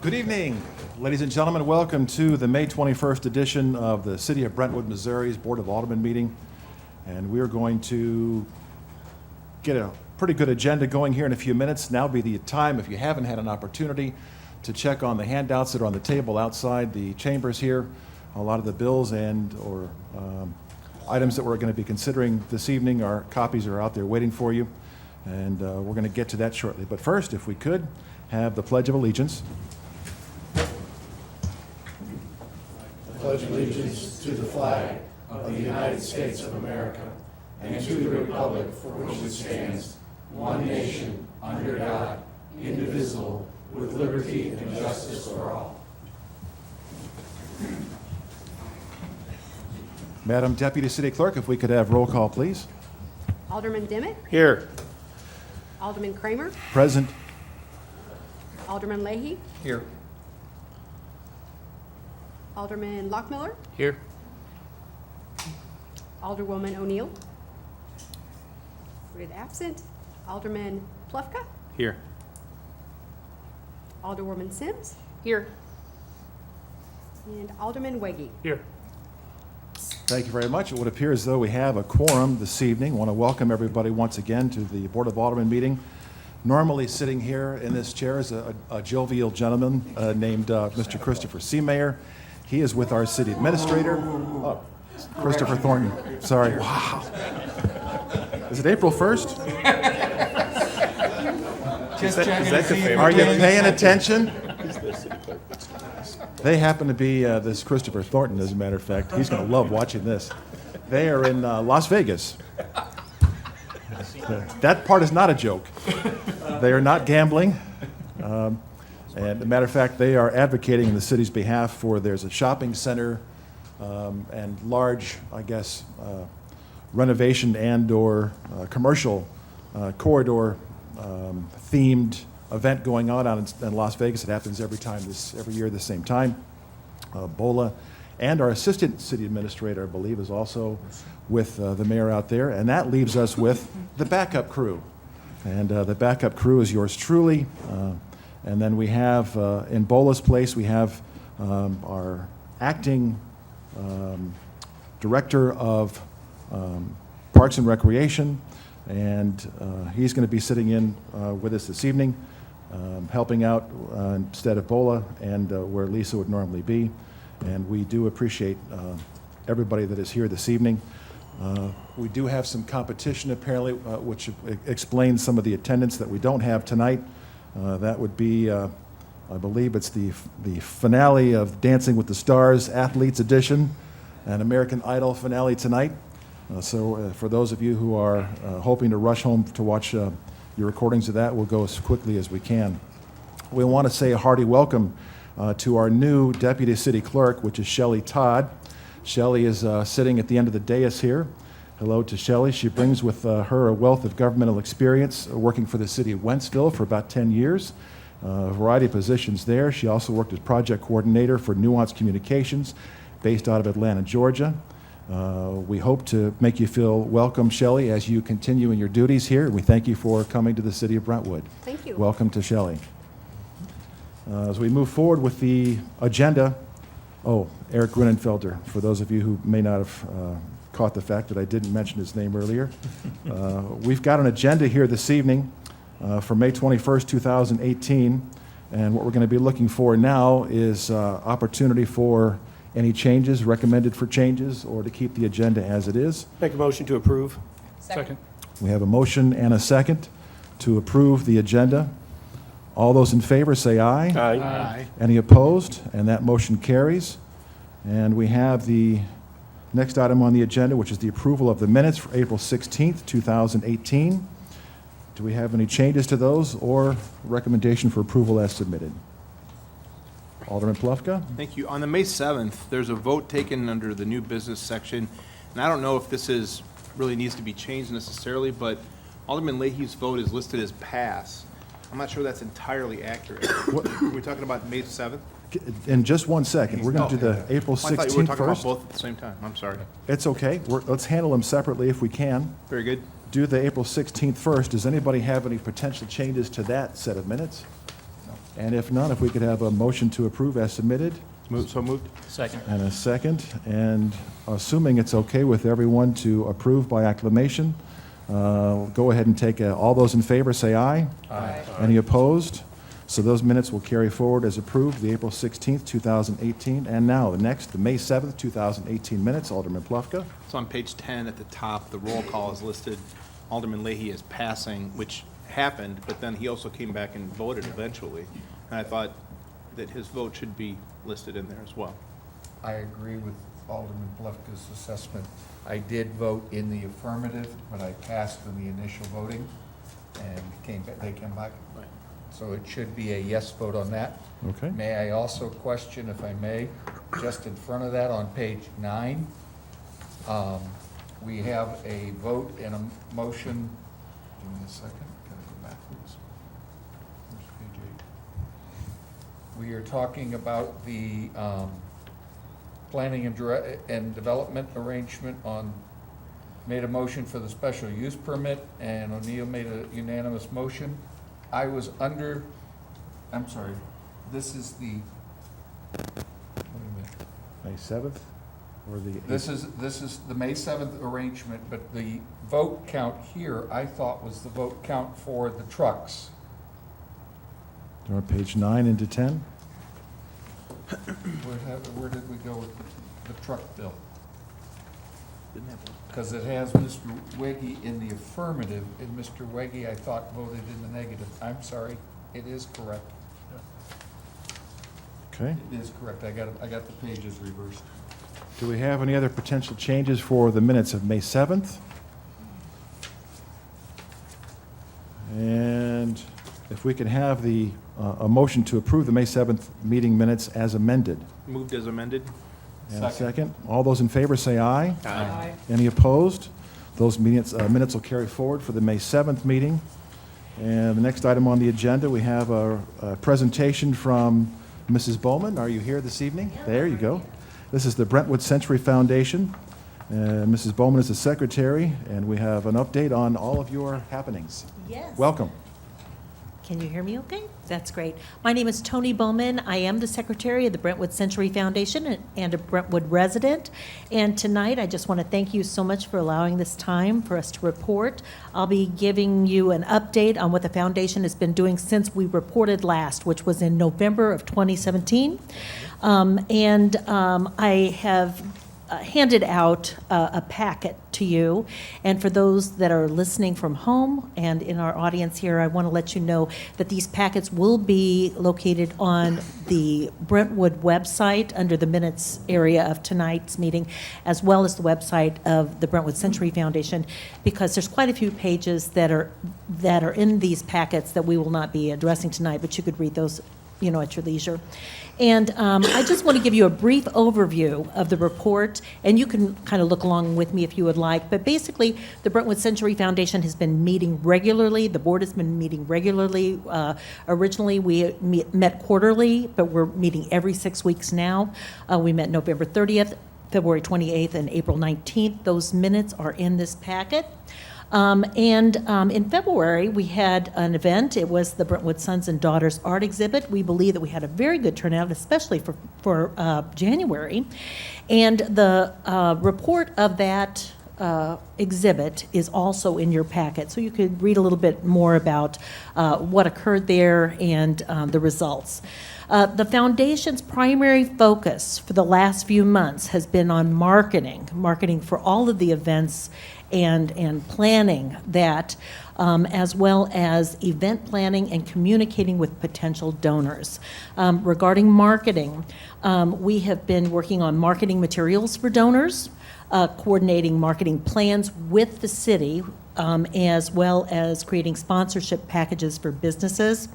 Good evening, ladies and gentlemen. Welcome to the May 21st edition of the City of Brentwood, Missouri's Board of Aldermen meeting. And we're going to get a pretty good agenda going here in a few minutes. Now would be the time, if you haven't had an opportunity, to check on the handouts that are on the table outside the chambers here. A lot of the bills and/or items that we're going to be considering this evening, our copies are out there waiting for you. And we're going to get to that shortly. But first, if we could, have the Pledge of Allegiance. Pledge allegiance to the flag of the United States of America and to the republic for which it stands, one nation, under God, indivisible, with liberty and justice for all. Madam Deputy City Clerk, if we could have roll call, please. Alderman Dimmitt, Here. Alderman Kramer, Present. Alderman Leahy, Here. Alderman Lockmiller, Here. Alderwoman O'Neill. Voted absent. Alderman Plufka, Here. Alderwoman Sims. Here. And Alderman Weggie. Here. Thank you very much. It would appear as though we have a quorum this evening. I want to welcome everybody once again to the Board of Aldermen meeting. Normally sitting here in this chair is a jovial gentleman named Mr. Christopher Seemayer. He is with our city administrator. Oh, Christopher Thornton. Sorry. Wow. Is it April 1st? Is that the favorite? Are you paying attention? They happen to be this Christopher Thornton, as a matter of fact. He's going to love watching this. They are in Las Vegas. That part is not a joke. They are not gambling. And as a matter of fact, they are advocating in the city's behalf for there's a shopping center and large, I guess, renovation and/or commercial corridor themed event going on in Las Vegas. It happens every year at the same time. Bola and our assistant city administrator, I believe, is also with the mayor out there, and that leaves us with the backup crew. And the backup crew is yours truly. And then we have, in Bola's place, we have our acting director of Parks and Recreation, and he's going to be sitting in with us this evening, helping out instead of Bola and where Lisa would normally be. And we do appreciate everybody that is here this evening. We do have some competition apparently, which explains some of the attendance that we don't have tonight. That would be, I believe it's the finale of Dancing with the Stars Athletes Edition, an American Idol finale tonight. So for those of you who are hoping to rush home to watch your recordings of that, we'll go as quickly as we can. We want to say a hearty welcome to our new Deputy City Clerk, which is Shelley Todd. Shelley is sitting at the end of the dais here. Hello to Shelley. She brings with her a wealth of governmental experience working for the city of Wentzville for about 10 years, a variety of positions there. She also worked as project coordinator for Nuance Communications based out of Atlanta, Georgia. We hope to make you feel welcome, Shelley, as you continue in your duties here. We thank you for coming to the city of Brentwood. Thank you. Welcome to Shelley. As we move forward with the agenda, Eric Grinnenfelder, for those of you who may not have caught the fact that I didn't mention his name earlier. We've got an agenda here this evening for May 21st, 2018, and what we're going to be looking for now is opportunity for any changes, recommended for changes, or to keep the agenda as it is. Make a motion to approve. Second. We have a motion and a second to approve the agenda. All those in favor say aye. Aye. Any opposed? And that motion carries. And we have the next item on the agenda, which is the approval of the minutes for April 16th, 2018. Do we have any changes to those or recommendation for approval as submitted? Alderman Plufka? Thank you. On the May 7th, there's a vote taken under the new business section, and I don't know if this really needs to be changed necessarily, but Alderman Leahy's vote is listed as pass. I'm not sure that's entirely accurate. Are we talking about May 7th? In just 1 second, we're going to do the April I thought you were 16th talking about first. both at the same time. I'm sorry. It's okay. Let's handle them separately if we can. Very good. Do the April 16th first. Does anybody have any potential changes to that set of minutes? And if not, if we could have a motion to approve as submitted, So moved? Second. and a second, and assuming it's okay with everyone to approve by acclamation, go ahead and take, all those in favor say aye. Aye. Any opposed? So those minutes will carry forward as approved, the April 16th, 2018. And now, the next, the May 7th, 2018 minutes, Alderman Plufka. So on page 10 at the top, the roll call is listed, Alderman Leahy is passing, which happened, but then he also came back and voted eventually. And I thought that his vote should be listed in there as well. I agree with Alderman Plufka's assessment. I did vote in the affirmative, but I passed in the initial voting, and they came back. Right. So it should be a yes vote on that. Okay. May I also question, if I may, just in front of that on page 9, we have a vote and a motion. Give me a second, gotta go backwards. Where's page 8? We are talking about the planning and development arrangement made a motion for the special use permit, and O'Neill made a unanimous motion. I'm sorry, this is the, wait a minute. May 7th, or the? This is the May 7th arrangement, but the vote count here, I thought was the vote count for the trucks. Or page 9 into 10? Where did we go with the truck bill? Didn't have one. Because it has Mr. Weggie in the affirmative, and Mr. Weggie, I thought, voted in the negative. I'm sorry, it is correct. Okay. It is correct. I got the pages reversed. Do we have any other potential changes for the minutes of May 7th? And if we could have a motion to approve the May 7th meeting minutes as amended. Moved as amended? And a Second. second. All those in favor say aye. Aye. Any opposed? Those minutes will carry forward for the May 7th meeting. And the next item on the agenda, we have a presentation from Mrs. Bowman. Are you here this evening? There you go. This is the Brentwood Century Foundation. Mrs. Bowman is the secretary, and we have an update on all of your happenings. Yes. Welcome. Can you hear me okay? That's great. My name is Tony Bowman. I am the secretary of the Brentwood Century Foundation and a Brentwood resident. And tonight, I just want to thank you so much for allowing this time for us to report. I'll be giving you an update on what the foundation has been doing since we reported last, which was in November of 2017. I have handed out a packet to you. And for those that are listening from home and in our audience here, I want to let you know that these packets will be located on the Brentwood website under the minutes area of tonight's meeting, as well as the website of the Brentwood Century Foundation, because there's quite a few pages that are in these packets that we will not be addressing tonight, but you could read those at your leisure. And I just want to give you a brief overview of the report, and you can kind of look along with me if you would like. But basically, the Brentwood Century Foundation has been meeting regularly. The board has been meeting regularly. Originally, we met quarterly, but we're meeting every 6 weeks now. We met November 30th, February 28th, and April 19th. Those minutes are in this packet. In February, we had an event. It was the Brentwood Sons and Daughters Art Exhibit. We believe that we had a very good turnout, especially for January. And the report of that exhibit is also in your packet, so you could read a little bit more about what occurred there and the results. The foundation's primary focus for the last few months has been on marketing for all of the events and planning that, as well as event planning and communicating with potential donors. Regarding marketing, we have been working on marketing materials for donors, coordinating marketing plans with the city, as well as creating sponsorship packages for businesses.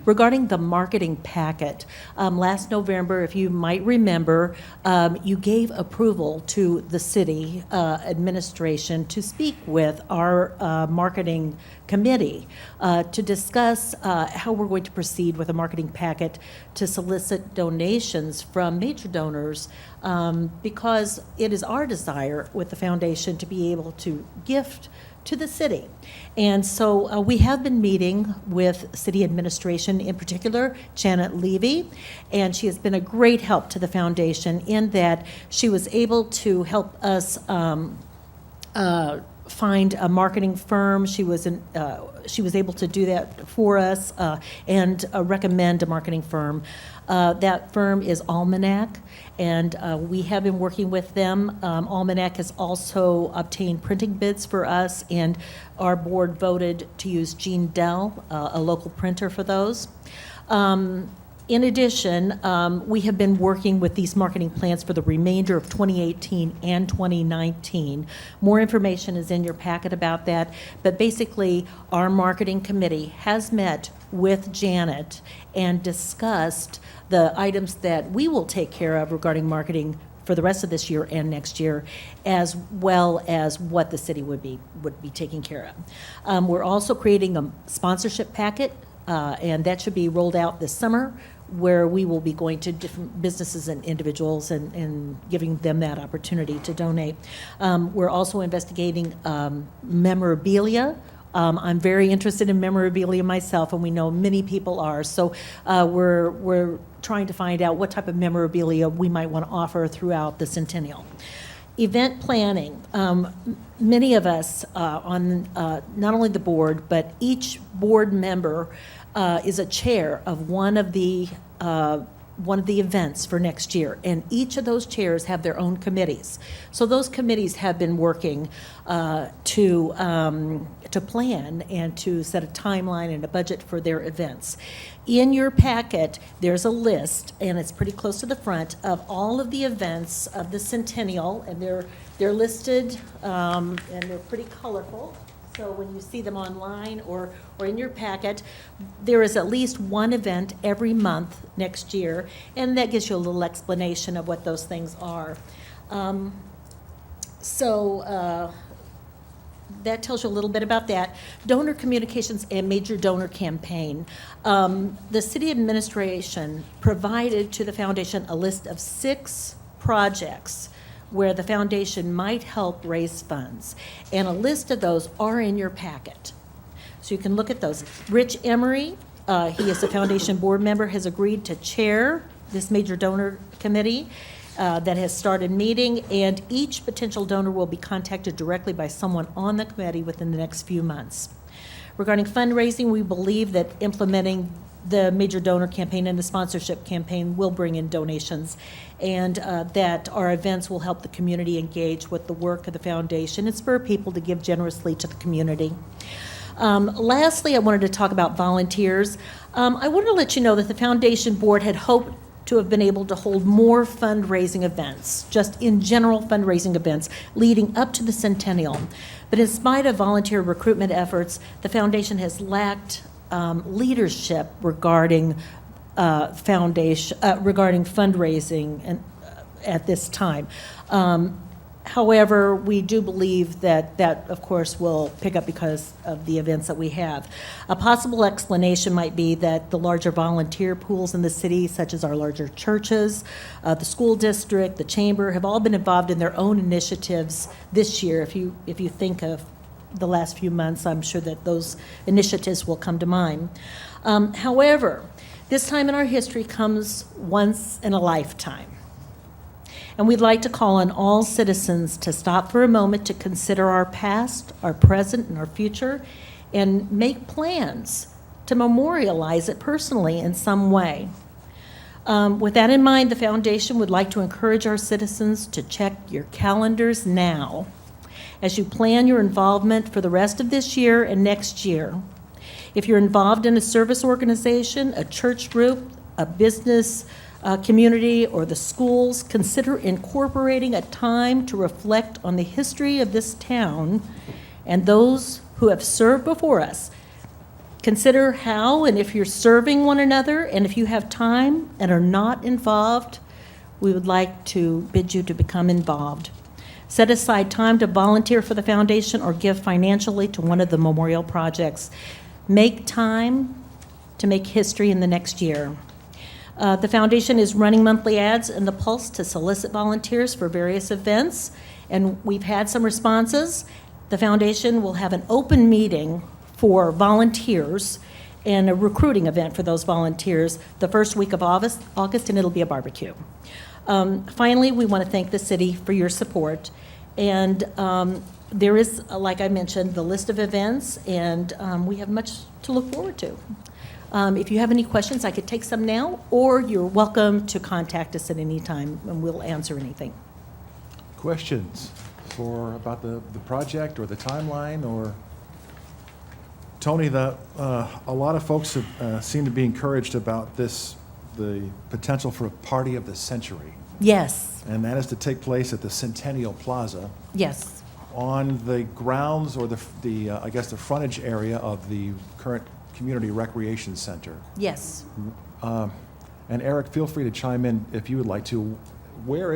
Regarding the marketing packet, last November, if you might remember, you gave approval to the city administration to speak with our marketing committee to discuss how we're going to proceed with a marketing packet to solicit donations from major donors, because it is our desire with the foundation to be able to gift to the city. And so we have been meeting with city administration, in particular Janet Levy, and she has been a great help to the foundation in that she was able to help us find a marketing firm. She was able to do that for us and recommend a marketing firm. That firm is Almanac, and we have been working with them. Almanac has also obtained printing bids for us, and our board voted to use Jean Dell, a local printer, for those. In addition, we have been working with these marketing plans for the remainder of 2018 and 2019. More information is in your packet about that, but basically, our marketing committee has met with Janet and discussed the items that we will take care of regarding marketing for the rest of this year and next year, as well as what the city would be taking care of. We're also creating a sponsorship packet, and that should be rolled out this summer, where we will be going to different businesses and individuals and giving them that opportunity to donate. We're also investigating memorabilia. I'm very interested in memorabilia myself, and we know many people are. So we're trying to find out what type of memorabilia we might want to offer throughout the centennial. Event planning. Many of us on not only the board, but each board member is a chair of one of the events for next year, and each of those chairs have their own committees. So those committees have been working to plan and to set a timeline and a budget for their events. In your packet, there's a list, and it's pretty close to the front, of all of the events of the centennial, and they're listed, and they're pretty colorful. So when you see them online or in your packet, there is at least one event every month next year, and that gives you a little explanation of what those things are. That tells you a little bit about that. Donor communications and major donor campaign. The city administration provided to the foundation a list of 6 projects where the foundation might help raise funds. And a list of those are in your packet. So you can look at those. Rich Emery, he is a foundation board member, has agreed to chair this major donor committee that has started meeting, and each potential donor will be contacted directly by someone on the committee within the next few months. Regarding fundraising, we believe that implementing the major donor campaign and the sponsorship campaign will bring in donations, and that our events will help the community engage with the work of the foundation and spur people to give generously to the community. Lastly, I wanted to talk about volunteers. I wanted to let you know that the foundation board had hoped to have been able to hold more fundraising events, just in general fundraising events, leading up to the centennial. But in spite of volunteer recruitment efforts, the foundation has lacked leadership regarding regarding fundraising and at this time. However, we do believe that of course, will pick up because of the events that we have. A possible explanation might be that the larger volunteer pools in the city, such as our larger churches, the school district, the chamber, have all been involved in their own initiatives this year. If you think of the last few months, I'm sure that those initiatives will come to mind. However, this time in our history comes once in a lifetime. And we'd like to call on all citizens to stop for a moment to consider our past, our present, and our future, and make plans to memorialize it personally in some way. With that in mind, the foundation would like to encourage our citizens to check your calendars now as you plan your involvement for the rest of this year and next year. If you're involved in a service organization, a church group, a business community, or the schools, consider incorporating a time to reflect on the history of this town and those who have served before us. Consider how and if you're serving one another, and if you have time and are not involved, we would like to bid you to become involved. Set aside time to volunteer for the foundation or give financially to one of the memorial projects. Make time to make history in the next year. The foundation is running monthly ads in the Pulse to solicit volunteers for various events, and we've had some responses. The foundation will have an open meeting for volunteers and a recruiting event for those volunteers the first week of August, and it'll be a barbecue. Finally, we want to thank the city for your support. And there is, like I mentioned, the list of events, and we have much to look forward to. If you have any questions, I could take some now, or you're welcome to contact us at any time, and we'll answer anything. Questions about the project or the timeline, or? Tony, a lot of folks have, seem to be encouraged about the potential for a party of the century. Yes, And that is to take place at the Centennial Plaza yes, on the grounds or I guess the frontage area of the current Community Recreation Center. yes. And Eric, feel free to chime in if you would like to. Where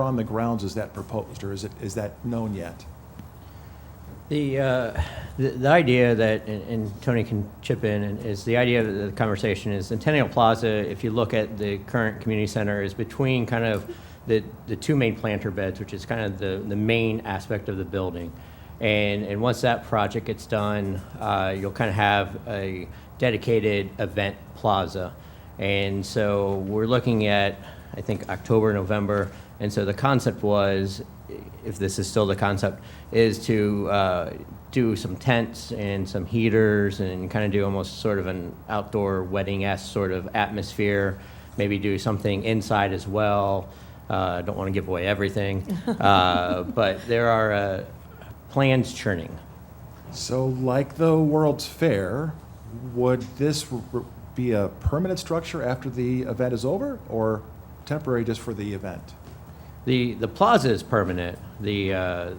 on the grounds is that proposed, or is that known yet? The idea that, and Tony can chip in, is the idea of the conversation is Centennial Plaza, if you look at the current community center, is between kind of the two main planter beds, which is kind of the main aspect of the building. And once that project gets done, you'll kind of have a dedicated event plaza. And so we're looking at, I think, October, November. And so the concept was, if this is still the concept, is to do some tents and some heaters and kind of do almost sort of an outdoor wedding-esque sort of atmosphere, maybe do something inside as well. I don't want to give away everything, but there are plans churning. So like the World's Fair, would this be a permanent structure after the event is over, or temporary just for the event? The plaza is permanent. The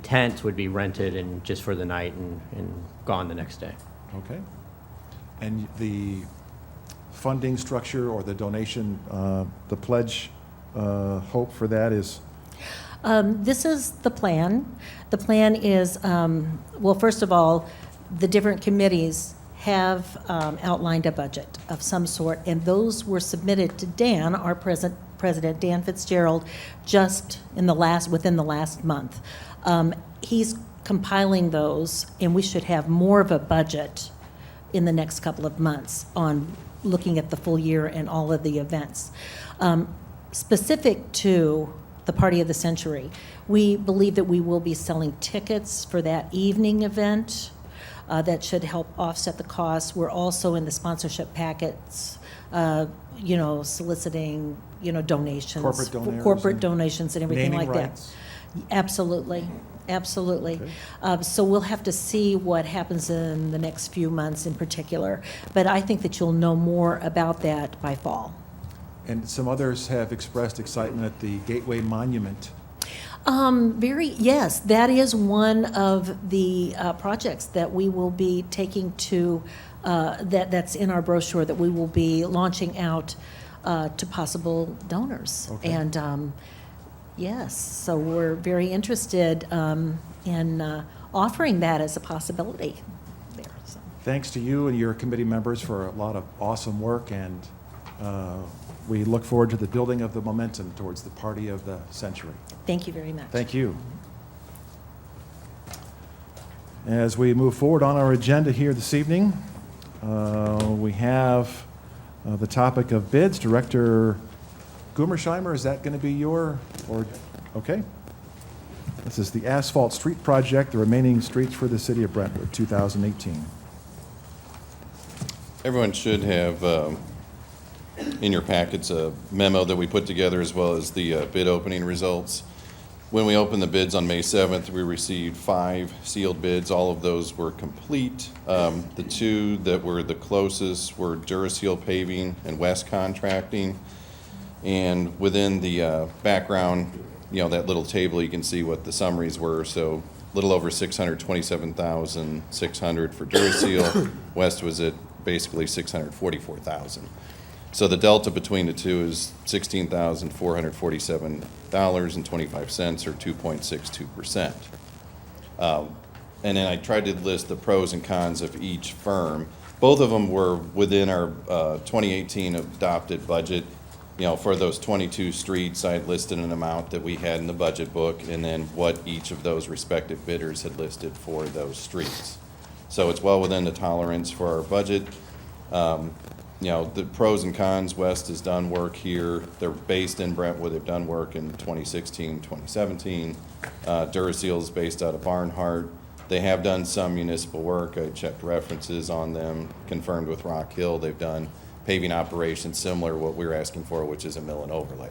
tent would be rented and just for the night and gone the next day. Okay. And the funding structure or the donation, the pledge, hope for that is? This is the plan. The plan is, well, first of all, the different committees have outlined a budget of some sort, and those were submitted to Dan, our President Dan Fitzgerald, just within the last month. He's compiling those, and we should have more of a budget in the next couple of months on looking at the full year and all of the events. Specific to the Party of the Century, we believe that we will be selling tickets for that evening event. That should help offset the costs. We're also in the sponsorship packets, soliciting, donations. Corporate donors Corporate and donations and everything naming like rights. that. Absolutely, absolutely. So we'll have to see what happens in the next few months in particular. But I think that you'll know more about that by fall. And some others have expressed excitement at the Gateway Monument. Yes, that is one of the projects that we will be taking to, that's in our brochure, that we will be launching out to possible donors. Okay. And yes, so we're very interested in offering that as a possibility there. So. Thanks to you and your committee members for a lot of awesome work, and we look forward to the building of the momentum towards the Party of the Century. Thank you very much. Thank you. As we move forward on our agenda here this evening, we have the topic of bids. Director Gumersheimer, is that going to be okay? This is the asphalt street project, the remaining streets for the city of Brentwood, 2018. Everyone should have in your packets a memo that we put together, as well as the bid opening results. When we opened the bids on May 7th, we received 5 sealed bids. All of those were complete. The 2 that were the closest were Duraseal Paving and West Contracting. And within the background, that little table, you can see what the summaries were. So a little over $627,600 for Duraseal. West was at basically $644,000. So the delta between the two is $16,447.25, or 2.62%. And then I tried to list the pros and cons of each firm. Both of them were within our 2018 adopted budget. for those 22 streets, I had listed an amount that we had in the budget book, and then what each of those respective bidders had listed for those streets. So it's well within the tolerance for our budget. The pros and cons, West has done work here. They're based in Brentwood. They've done work in 2016, 2017. Duraseal is based out of Barnhart. They have done some municipal work. I checked references on them, confirmed with Rock Hill. They've done paving operations similar to what we were asking for, which is a mill and overlay.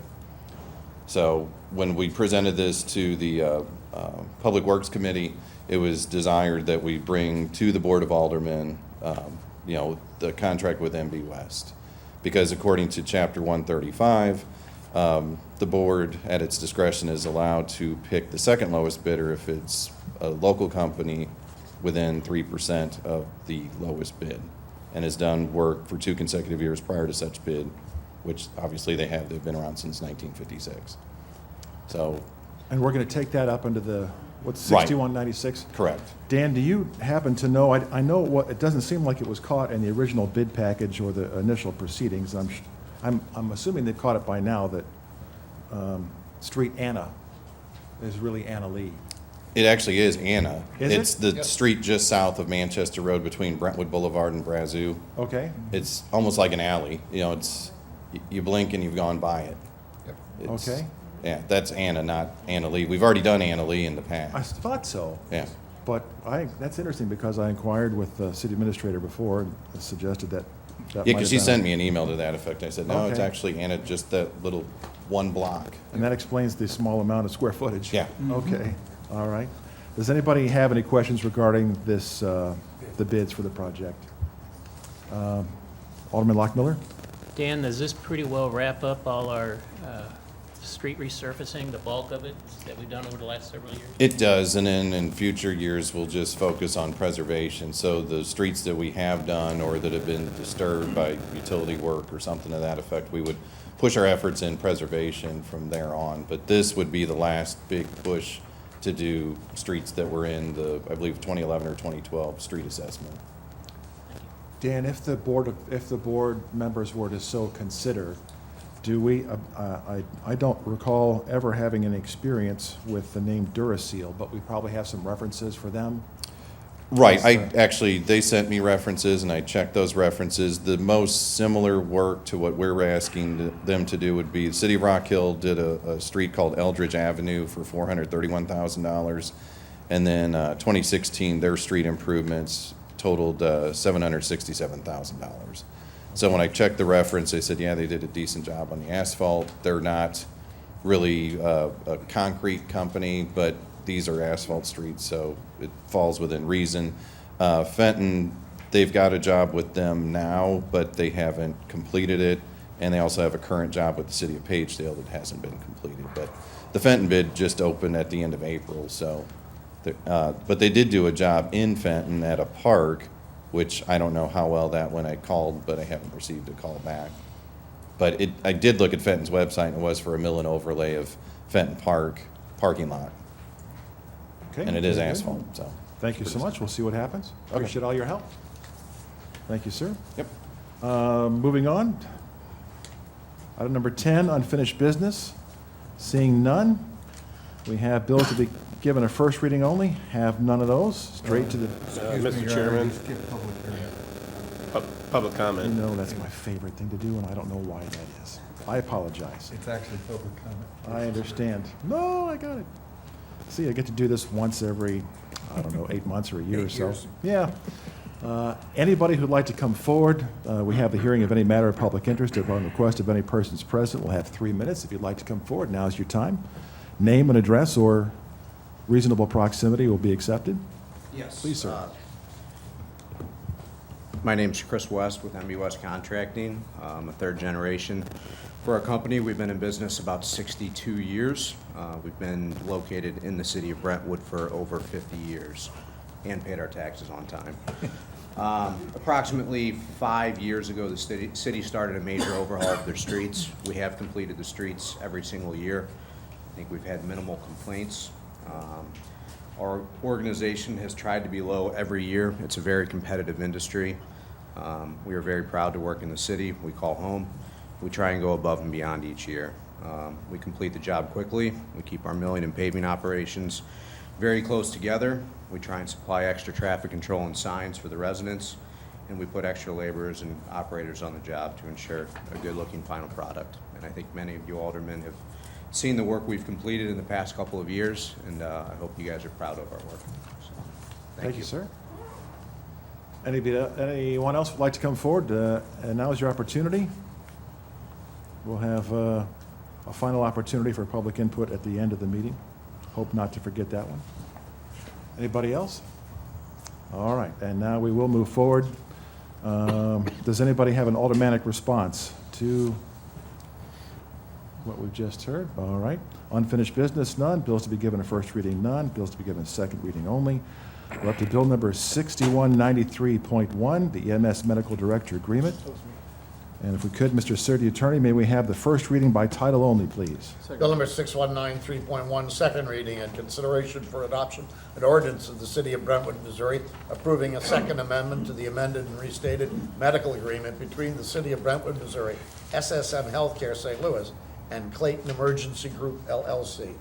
So when we presented this to the Public Works Committee, it was desired that we bring to the Board of Aldermen, the contract with MB West. Because according to Chapter 135, the board, at its discretion, is allowed to pick the second lowest bidder if it's a local company within 3% of the lowest bid, and has done work for 2 consecutive years prior to such bid, which obviously they have. They've been around since 1956. So, And we're going to take that up into the, what's Right. 6196? correct. Dan, do you happen to know, I know it doesn't seem like it was caught in the original bid package or the initial proceedings. I'm assuming they've caught it by now that Street Anna is really Anna Lee. It actually is Anna. Is it? It's the Yep. street just south of Manchester Road between Brentwood Boulevard and Brazos. Okay? It's almost like an alley. You blink and you've gone by it. Yep. It's- Okay. Yeah, that's Anna, not Anna Lee. We've already done Anna Lee in the I past. thought so. Yeah. But that's interesting because I inquired with the city administrator before and suggested that Yeah, might because have she been- sent me an email to that effect. I said, no, it's Okay. actually Anna, just that little one block. And that explains the small amount of square footage. Yeah. Okay, all right. Does anybody have any questions regarding this, the bids for the project? Alderman Lockmiller? Dan, does this pretty well wrap up all our street resurfacing, the bulk of it that we've done over the last several years? It does, and then in future years, we'll just focus on preservation. So the streets that we have done or that have been disturbed by utility work or something to that effect, we would push our efforts in preservation from there on. But this would be the last big push to do streets that were in the, I believe, 2011 or 2012 street assessment. Dan, if the board members were to so consider, do we, I don't recall ever having any experience with the name Duraseal, but we probably have some references for them. Right, Yes, they sent me references and I checked those references. The most similar work to what we're asking them to do would be, the city of Rock Hill did a street called Eldridge Avenue for $431,000. And then 2016, their street improvements totaled $767,000. So when I checked the reference, they said, yeah, they did a decent job on the asphalt. They're not really a concrete company, but these are asphalt streets, so it falls within reason. Fenton, they've got a job with them now, but they haven't completed it. And they also have a current job with the city of Pagedale that hasn't been completed. But the Fenton bid just opened at the end of April, so. But they did do a job in Fenton at a park, which I don't know how well that went. I called, but I haven't received a call back. But I did look at Fenton's website, and it was for a mill and overlay of Fenton Park parking lot. Okay, And it is very good. asphalt, so. Thank you so much. We'll see what happens. Okay. Appreciate all your help. Thank you, sir. Yep. Moving on. Item number 10, unfinished business. Seeing none, we have bills to be given a first reading only. Have none of those. Straight to the, Excuse me, Mr. Your Chairman. Honor, skip public hearing. Public you comment. know, that's my favorite thing to do, and I don't know why that is. I apologize. It's actually public comment. I understand. No, I got it. See, I get to do this once every, I don't know, 8 months or a year or 8 so. years. Yeah. Anybody who'd like to come forward, we have the hearing of any matter of public interest upon request of any persons present. We'll have 3 minutes. If you'd like to come forward, now's your time. Name and address or reasonable proximity will be accepted. Yes. Please, sir. My name's Chris West with MB West Contracting. I'm a third generation for our company. We've been in business about 62 years. We've been located in the city of Brentwood for over 50 years and paid our taxes on time. Approximately 5 years ago, the city started a major overhaul of their streets. We have completed the streets every single year. I think we've had minimal complaints. Our organization has tried to be low every year. It's a very competitive industry. We are very proud to work in the city. We call home. We try and go above and beyond each year. We complete the job quickly. We keep our milling and paving operations very close together. We try and supply extra traffic control and signs for the residents, and we put extra laborers and operators on the job to ensure a good-looking final product. And I think many of you aldermen have seen the work we've completed in the past couple of years, and I hope you guys are proud of our work. So, Thank you, sir. Anyone else would like to come forward? And now is your opportunity. We'll have a final opportunity for public input at the end of the meeting. Hope not to forget that one. Anybody else? All right, and now we will move forward. Does anybody have an aldermanic response to what we've just heard? All right. Unfinished business, none. Bills to be given a first reading, none. Bills to be given a second reading only. We're up to bill number 6193.1, the EMS Medical Director Agreement. And if we could, Mr. City Attorney, may we have the first reading by title only, please? Bill number 6193.1, second reading and consideration for adoption, an ordinance of the City of Brentwood, Missouri, approving a second amendment to the amended and restated medical agreement between the City of Brentwood, Missouri, SSM Healthcare St. Louis, and Clayton Emergency Group, LLC.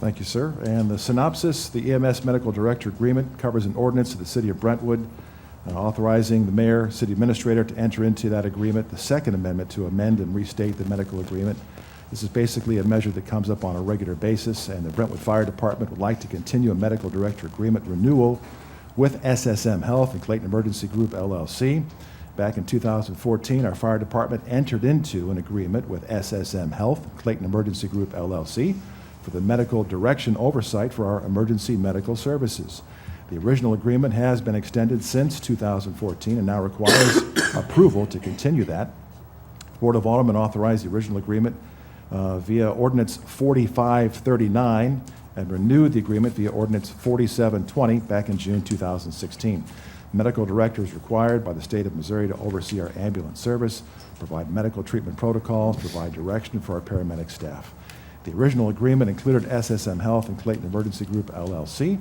Thank you, sir. And the synopsis, the EMS Medical Director Agreement covers an ordinance of the City of Brentwood authorizing the mayor, city administrator to enter into that agreement, the second amendment to amend and restate the medical agreement. This is basically a measure that comes up on a regular basis, and the Brentwood Fire Department would like to continue a medical director agreement renewal with SSM Health and Clayton Emergency Group, LLC. Back in 2014, our fire department entered into an agreement with SSM Health and Clayton Emergency Group, LLC for the medical direction oversight for our emergency medical services. The original agreement has been extended since 2014 and now requires approval to continue that. The Board of Aldermen authorized the original agreement via Ordinance 4539 and renewed the agreement via Ordinance 4720 back in June 2016. Medical director is required by the state of Missouri to oversee our ambulance service, provide medical treatment protocols, provide direction for our paramedic staff. The original agreement included SSM Health and Clayton Emergency Group, LLC,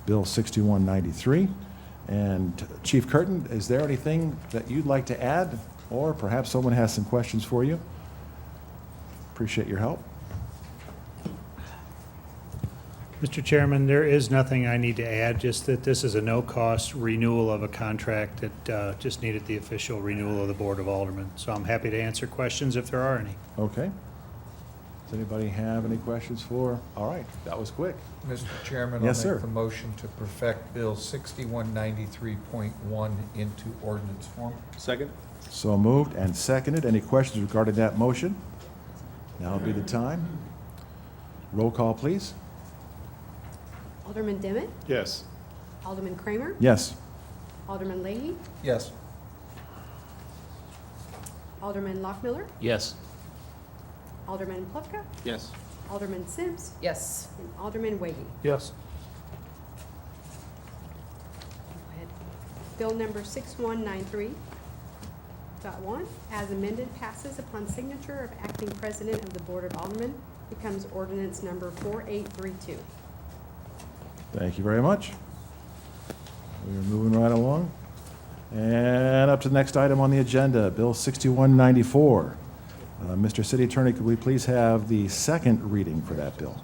Bill 6193. And Chief Curtin, is there anything that you'd like to add? Or perhaps someone has some questions for you? Appreciate your help. Mr. Chairman, there is nothing I need to add, just that this is a no-cost renewal of a contract that just needed the official renewal of the Board of Aldermen. So I'm happy to answer questions if there are any. Okay. Does anybody have any questions for? All right, that was quick. Mr. Chairman, Yes, I'll sir. make the motion to perfect Bill 6193.1 into ordinance form. Second? So moved and seconded. Any questions regarding that motion? Now would be the time. Roll call, please. Alderman Demmett, Yes. Alderman Kramer, Yes. Alderman Leahy, Yes. Alderman Lockmiller, Yes. Alderman Plufka, Yes. Alderman Sims, Yes. and Alderman Wagey. Yes. Go ahead. Bill number 6193.1, as amended, passes upon signature of acting president of the Board of Aldermen, becomes ordinance number 4832. Thank you very much. We are moving right along. And up to the next item on the agenda, Bill 6194. Mr. City Attorney, could we please have the second reading for that bill?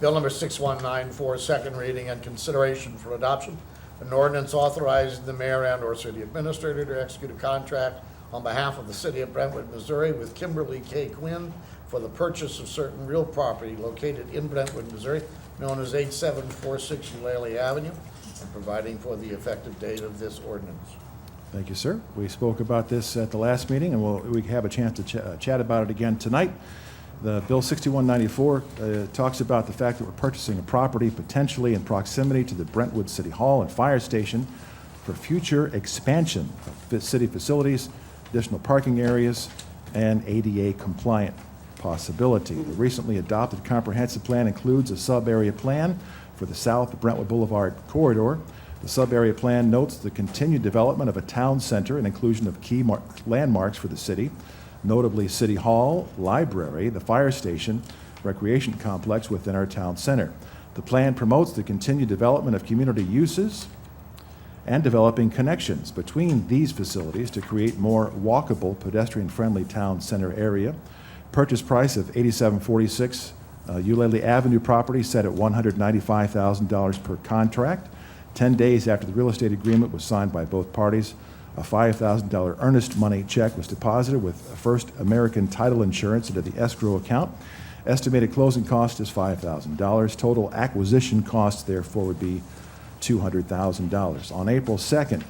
Bill number 6194, second reading and consideration for adoption, an ordinance authorizing the mayor and/or city administrator to execute a contract on behalf of the City of Brentwood, Missouri with Kimberly K. Quinn for the purchase of certain real property located in Brentwood, Missouri, known as 8746 Eulalie Avenue, and providing for the effective date of this ordinance. Thank you, sir. We spoke about this at the last meeting, and we have a chance to chat about it again tonight. The Bill 6194 talks about the fact that we're purchasing a property potentially in proximity to the Brentwood City Hall and Fire Station for future expansion of city facilities, additional parking areas, and ADA compliant possibility. The recently adopted comprehensive plan includes a sub-area plan for the South Brentwood Boulevard corridor. The sub-area plan notes the continued development of a town center and inclusion of key landmarks for the city, notably City Hall, library, the fire station, recreation complex within our town center. The plan promotes the continued development of community uses and developing connections between these facilities to create more walkable, pedestrian-friendly town center area. Purchase price of $8746 Eulalie Avenue property set at $195,000 per contract. 10 days after the real estate agreement was signed by both parties, a $5,000 earnest money check was deposited with First American Title Insurance into the escrow account. Estimated closing cost is $5,000. Total acquisition costs, therefore, would be $200,000. On April 2nd,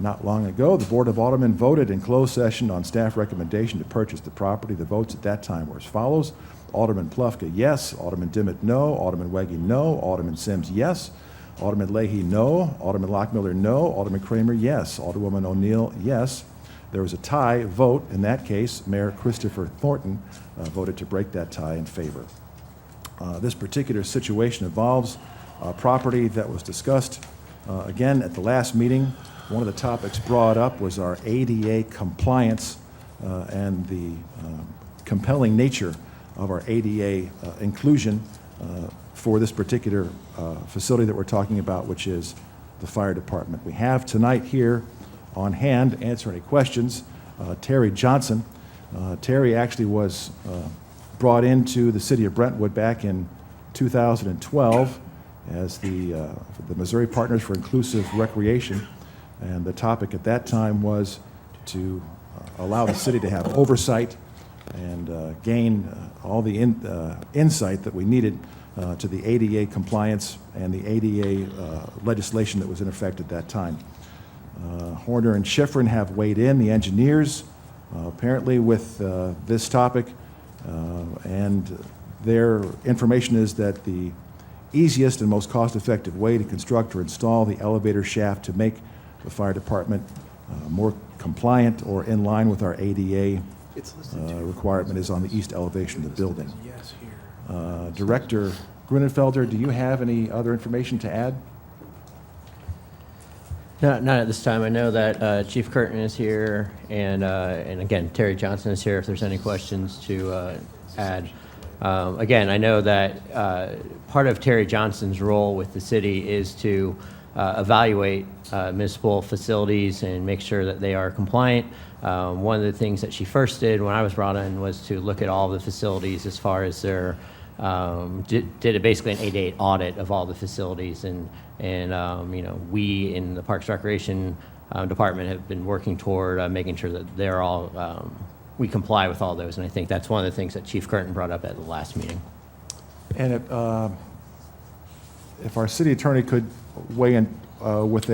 not long ago, the Board of Aldermen voted in closed session on staff recommendation to purchase the property. The votes at that time were as follows. Alderman Plufka, yes. Alderman Dimmitt, no. Alderman Weggie, no. Alderman Sims, yes. Alderman Leahy, no. Alderman Lockmiller, no. Alderman Kramer, yes. Alderwoman O'Neill, yes. There was a tie vote. In that case, Mayor Christopher Thornton voted to break that tie in favor. This particular situation involves a property that was discussed again at the last meeting. One of the topics brought up was our ADA compliance and the compelling nature of our ADA inclusion for this particular facility that we're talking about, which is the fire department. We have tonight here on hand to answer any questions Terry Johnson. Terry actually was brought into the city of Brentwood back in 2012 as the Missouri Partners for Inclusive Recreation, and the topic at that time was to allow the city to have oversight and gain all the insight that we needed to the ADA compliance and the ADA legislation that was in effect at that time. Horner and Schifrin have weighed in, the engineers, apparently with this topic, and their information is that the easiest and most cost-effective way to construct or install the elevator shaft to make the fire department more compliant or in line with our ADA requirement is on the east elevation of the building. Director Grunenfelder, do you have any other information to add? Not at this time. I know that Chief Curtin is here, and again, Terry Johnson is here if there's any questions to add. Again, I know that part of Terry Johnson's role with the city is to evaluate municipal facilities and make sure that they are compliant. One of the things that she first did when I was brought in was to look at all the facilities as far as their did basically an 8-8 audit of all the facilities, and you know, we in the Parks Recreation Department have been working toward making sure that they're all we comply with all those, and I think that's one of the things that Chief Curtin brought up at the last meeting. And if our city attorney could weigh in with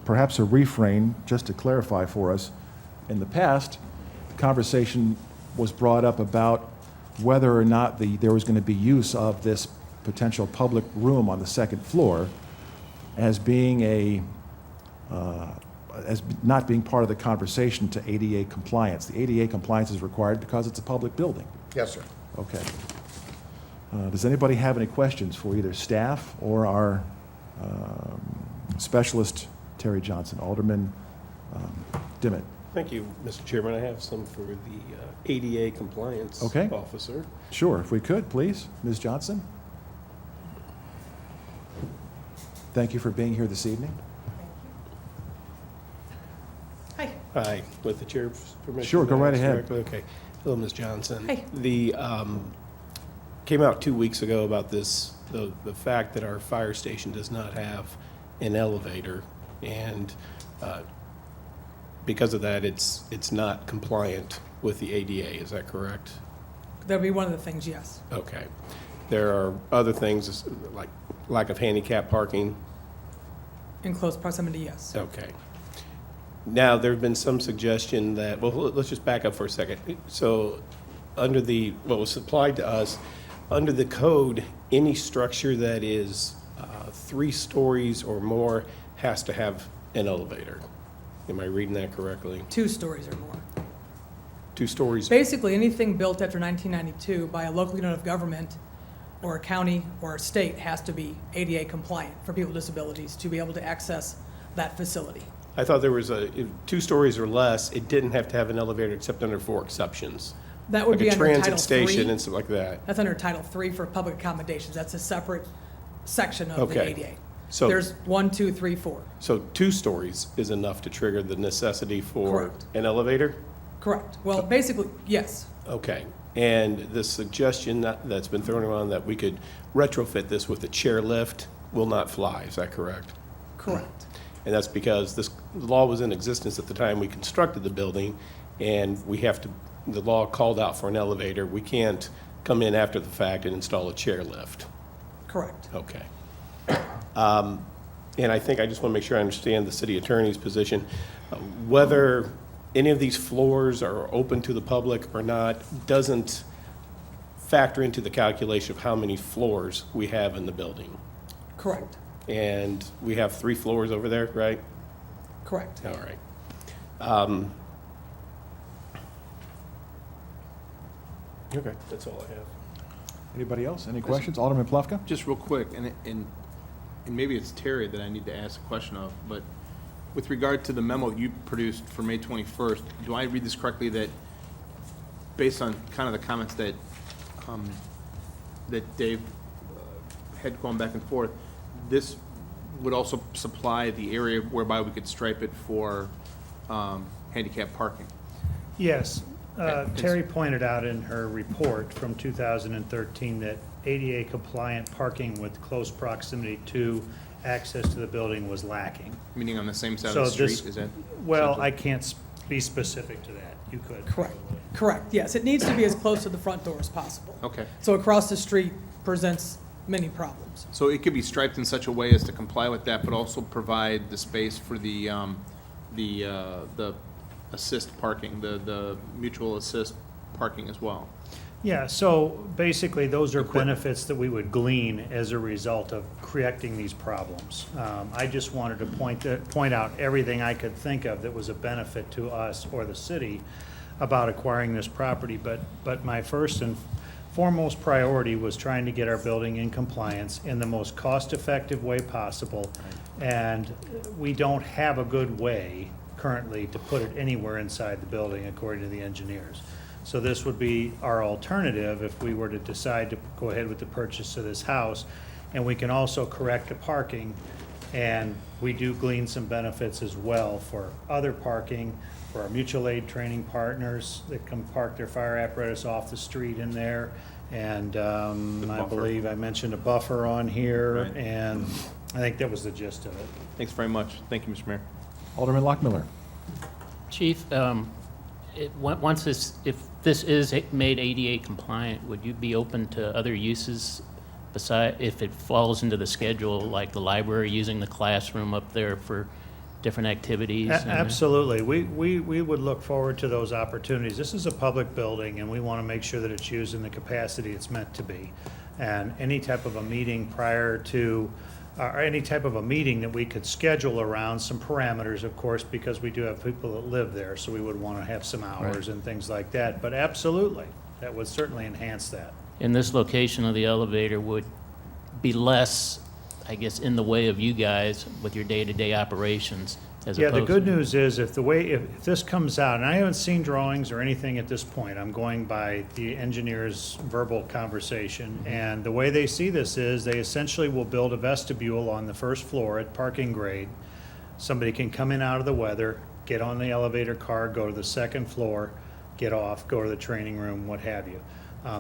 perhaps a refrain, just to clarify for us, in the past, the conversation was brought up about whether or not there was going to be use of this potential public room on the second floor as being as not being part of the conversation to ADA compliance. The ADA compliance is required because it's a public building. Yes, sir. Okay. Does anybody have any questions for either staff or our specialist, Terry Johnson? Alderman Dimmitt. Thank you, Mr. Chairman. I have some for the ADA compliance Okay. officer. Sure, if we could, please. Ms. Johnson? Thank you for being here this evening. Hi. Hi, with the chair's permission. Sure, go may I right ask ahead. directly? Okay. Hello, Ms. Johnson. Hi. The, came out 2 weeks ago about this, the fact that our fire station does not have an elevator, and because of that, it's not compliant with the ADA. Is that correct? That'd be one of the things, yes. Okay. There are other things like lack of handicap parking. In close proximity, yes. Okay. Now, there have been some suggestion that, well, let's just back up for a second. So, under what was supplied to us, under the code, any structure that is 3 stories or more has to have an elevator. Am I reading that correctly? 2 stories or more. 2 stories? Basically, anything built after 1992 by a local unit of government or a county or a state has to be ADA compliant for people with disabilities to be able to access that facility. I thought there was 2 stories or less, it didn't have to have an elevator except under 4 exceptions. That would Like be a under transit Title station III. and stuff like that. That's under Title III for public accommodations. That's a separate section of the Okay. ADA. So- There's 1, 2, 3, 4. So 2 stories is enough to trigger the necessity for Correct. an elevator? Correct. Well, basically, yes. Okay. And the suggestion that's been thrown around that we could retrofit this with a chair lift will not fly, is that correct? Correct. And that's because this law was in existence at the time we constructed the building, and the law called out for an elevator. We can't come in after the fact and install a chair lift. Correct. Okay. And I think I just want to make sure I understand the city attorney's position. Whether any of these floors are open to the public or not doesn't factor into the calculation of how many floors we have in the building. Correct. And we have 3 floors over there, right? Correct. All right. Okay, that's all I have. Anybody else? Any questions? Alderman Plufka? Just real quick, and maybe it's Terry that I need to ask a question of, but with regard to the memo you produced for May 21st, do I read this correctly that, based on kind of the comments that, that Dave had gone back and forth, this would also supply the area whereby we could stripe it for handicap parking? Yes. Okay. Terry pointed out in her report from 2013 that ADA compliant parking with close proximity to access to the building was lacking. Meaning on the same side So of the street, this- is that? Well, I can't be specific to that. You could. Correct. Correct. Yes, it needs to be as close to the front door as possible. Okay. So across the street presents many problems. So it could be striped in such a way as to comply with that, but also provide the space for the assist parking, the mutual assist parking as well. Yeah, so basically, those are Equipment. benefits that we would glean as a result of correcting these problems. I just wanted to point out everything I could think of that was a benefit to us or the city about acquiring this property, but my first and foremost priority was trying to get our building in compliance in the most cost-effective way possible, and we don't have a good way currently to put it anywhere inside the building, according to the engineers. So this would be our alternative if we were to decide to go ahead with the purchase of this house. And we can also correct the parking, and we do glean some benefits as well for other parking, for our mutual aid training partners that can park their fire apparatus off the street in there. And I buffer. believe I mentioned a buffer on here, Right. and I think that was the gist of it. Thanks very much. Thank you, Mr. Mayor. Alderman Lockmiller? Chief, if this is made ADA compliant, would you be open to other uses beside, if it falls into the schedule, like the library, using the classroom up there for different activities? Absolutely. We would look forward to those opportunities. This is a public building, and we want to make sure that it's used in the capacity it's meant to be. And any type of a meeting prior to, or any type of a meeting that we could schedule around some parameters, of course, because we do have people that live there, so we would want to have some hours and things like that. But absolutely, that would certainly enhance that. In this location of the elevator would be less, I guess, in the way of you guys with your day-to-day operations as Yeah, opposed the good to- news is if this comes out, and I haven't seen drawings or anything at this point, I'm going by the engineer's verbal conversation, and the way they see this is they essentially will build a vestibule on the first floor at parking grade. Somebody can come in out of the weather, get on the elevator car, go to the second floor, get off, go to the training room, what have you.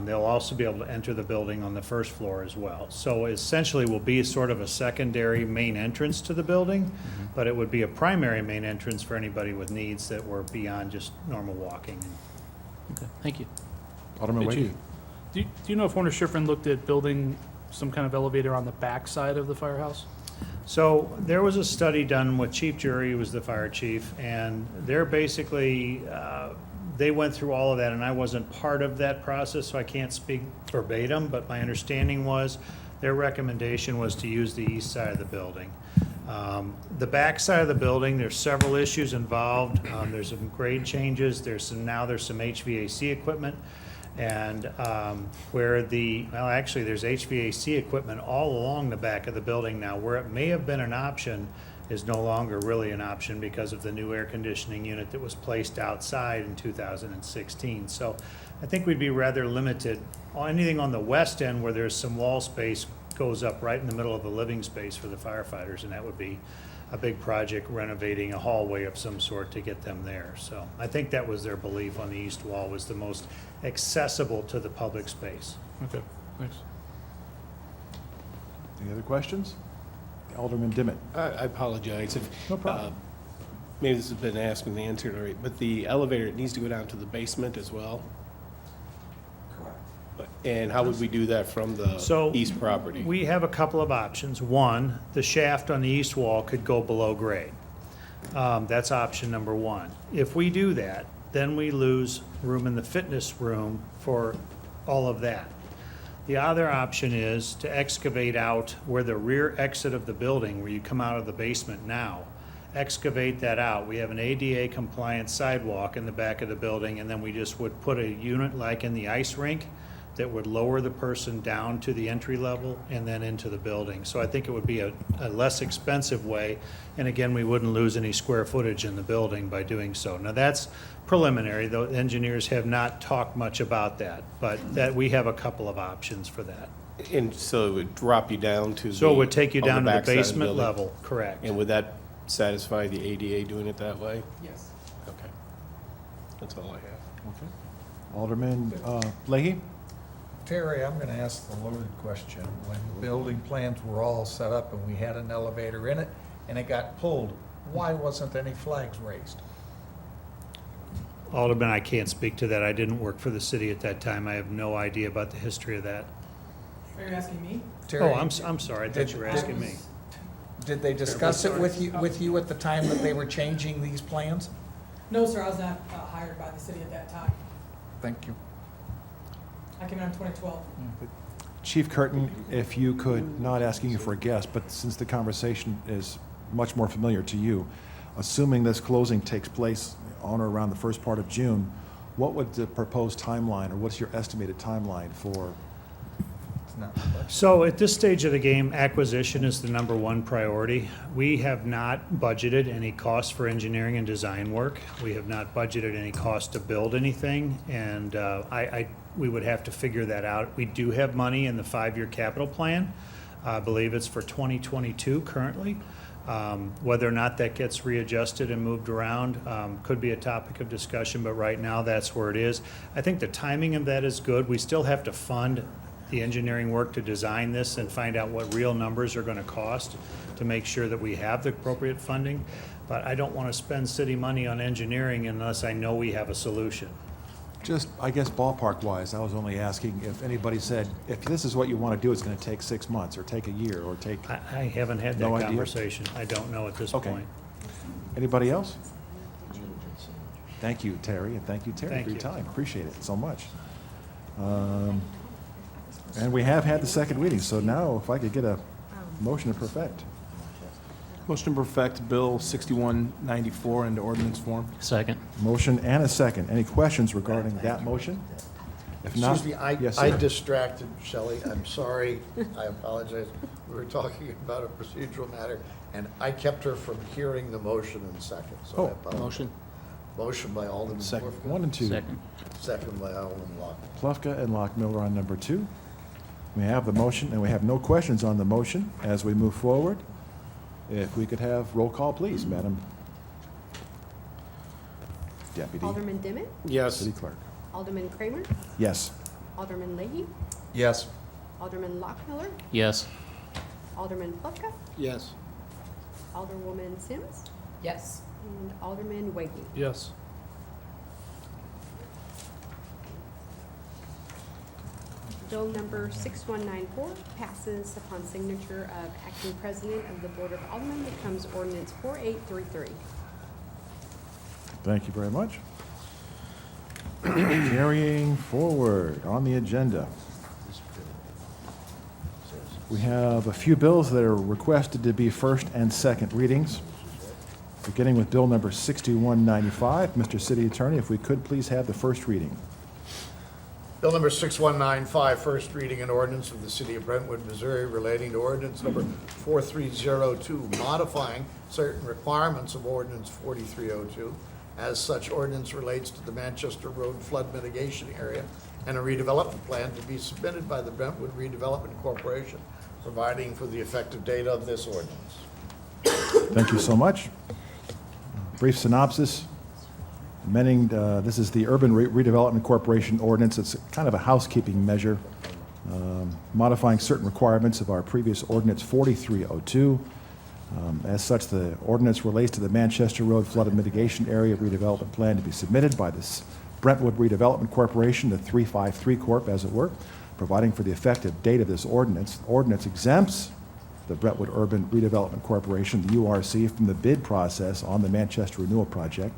They'll also be able to enter the building on the first floor as well. So essentially will be sort of a secondary main entrance to the building, but it would be a primary main entrance for anybody with needs that were beyond just normal walking. Okay, thank you. Alderman Hey, Wade? Chief. Do you know if Warner Schiffrin looked at building some kind of elevator on the back side of the firehouse? So there was a study done with Chief Jury, who was the fire chief, and they're basically, they went through all of that, and I wasn't part of that process, so I can't speak verbatim, but my understanding was their recommendation was to use the east side of the building. The back side of the building, there's several issues involved. There's some grade changes, there's some HVAC equipment, and actually, there's HVAC equipment all along the back of the building now. Where it may have been an option is no longer really an option because of the new air conditioning unit that was placed outside in 2016. So I think we'd be rather limited. Anything on the west end where there's some wall space goes up right in the middle of the living space for the firefighters, and that would be a big project renovating a hallway of some sort to get them there. So I think that was their belief on the east wall, was the most accessible to the public space. Okay, thanks. Any other questions? Alderman Dimmitt. I apologize if. No problem. Maybe this has been asked and answered already, but the elevator, it needs to go down to the basement as well? Correct. And how would we do that from the So east property? we have a couple of options. One, the shaft on the east wall could go below grade. That's option number one. If we do that, then we lose room in the fitness room for all of that. The other option is to excavate out where the rear exit of the building, where you come out of the basement now, excavate that out. We have an ADA compliant sidewalk in the back of the building, and then we just would put a unit like in the ice rink that would lower the person down to the entry level and then into the building. So I think it would be a less expensive way, and again, we wouldn't lose any square footage in the building by doing so. Now, that's preliminary, though engineers have not talked much about that, but that, we have a couple of options for that. And so it would drop you down to the. So it would take you on down to the backside of basement building? level, correct. And would that satisfy the ADA doing it that way? Yes. Okay. That's all I have. Okay. Alderman Leahy? Terry, I'm going to ask the loaded question. When building plans were all set up and we had an elevator in it and it got pulled, why wasn't any flags raised? Alderman, I can't speak to that. I didn't work for the city at that time. I have no idea about the history of that. Are you asking me? Oh, I'm sorry. I thought you were asking me. Did they discuss it with you at the time that they were changing these plans? No, sir, I was not hired by the city at that time. Thank you. I came in 2012. Chief Curtin, if you could, not asking you for a guess, but since the conversation is much more familiar to you, assuming this closing takes place on or around the first part of June, what would the proposed timeline, or what's your estimated timeline for? It's not So at this stage of the game, acquisition is the number one priority. We have not budgeted any cost for engineering and design work. We have not budgeted any cost to build anything, and we would have to figure that out. We do have money in the 5-year capital plan. I believe it's for 2022 currently. Whether or not that gets readjusted and moved around could be a topic of discussion, but right now that's where it is. I think the timing of that is good. We still have to fund the engineering work to design this and find out what real numbers are going to cost to make sure that we have the appropriate funding. But I don't want to spend city money on engineering unless I know we have a solution. Just, I guess ballpark-wise, I was only asking if anybody said, if this is what you want to do, it's going to take 6 months, or take a year, or take, I haven't had that No idea? conversation. I don't know at this Okay. point. anybody else? Thank you, Terry, and thank you, Terry, Thank for your you. time. Appreciate it so much. And we have had the second reading, so now if I could get a motion to perfect. Motion to perfect Bill 6194 into ordinance form. Second. Motion and a second. Any questions regarding that motion? If not, Excuse me, yes, I sir. distracted Shelley. I'm sorry. I apologize. We were talking about a procedural matter, and I kept her from hearing the motion and second, so I Oh, apologize. Motion. Motion by Alderman Second. Wolfgang. 1 and 2. Second. Second by Alderman Locke. Plufka and Lockmiller on number 2. We have the motion, and we have no questions on the motion as we move forward. If we could have roll call, please, Madam Deputy Alderman Dimmitt, Yes. City Clerk. Alderman Kramer, Yes. Alderman Leahy, Yes. Alderman Lockmiller, Yes. Alderman Plufka, Yes. Alderwoman Sims, Yes. and Alderman Wagey. Yes. Bill number 6194 passes upon signature of acting president of the Board of Aldermen, becomes ordinance 4833. Thank you very much. Carrying forward on the agenda. We have a few bills that are requested to be first and second readings. Beginning with Bill number 6195. Mr. City Attorney, if we could please have the first reading. Bill number 6195, first reading an ordinance of the City of Brentwood, Missouri relating to ordinance number 4302, modifying certain requirements of ordinance 4302, as such ordinance relates to the Manchester Road flood mitigation area, and a redevelopment plan to be submitted by the Brentwood Redevelopment Corporation providing for the effective date of this ordinance. Thank you so much. Brief synopsis. Amending, this is the Urban Redevelopment Corporation ordinance. It's kind of a housekeeping measure, modifying certain requirements of our previous ordinance 4302. As such, the ordinance relates to the Manchester Road Flood Mitigation Area redevelopment plan to be submitted by this Brentwood Redevelopment Corporation, the 353 Corp., as it were, providing for the effective date of this ordinance. The ordinance exempts the Brentwood Urban Redevelopment Corporation, the URC, from the bid process on the Manchester Renewal Project.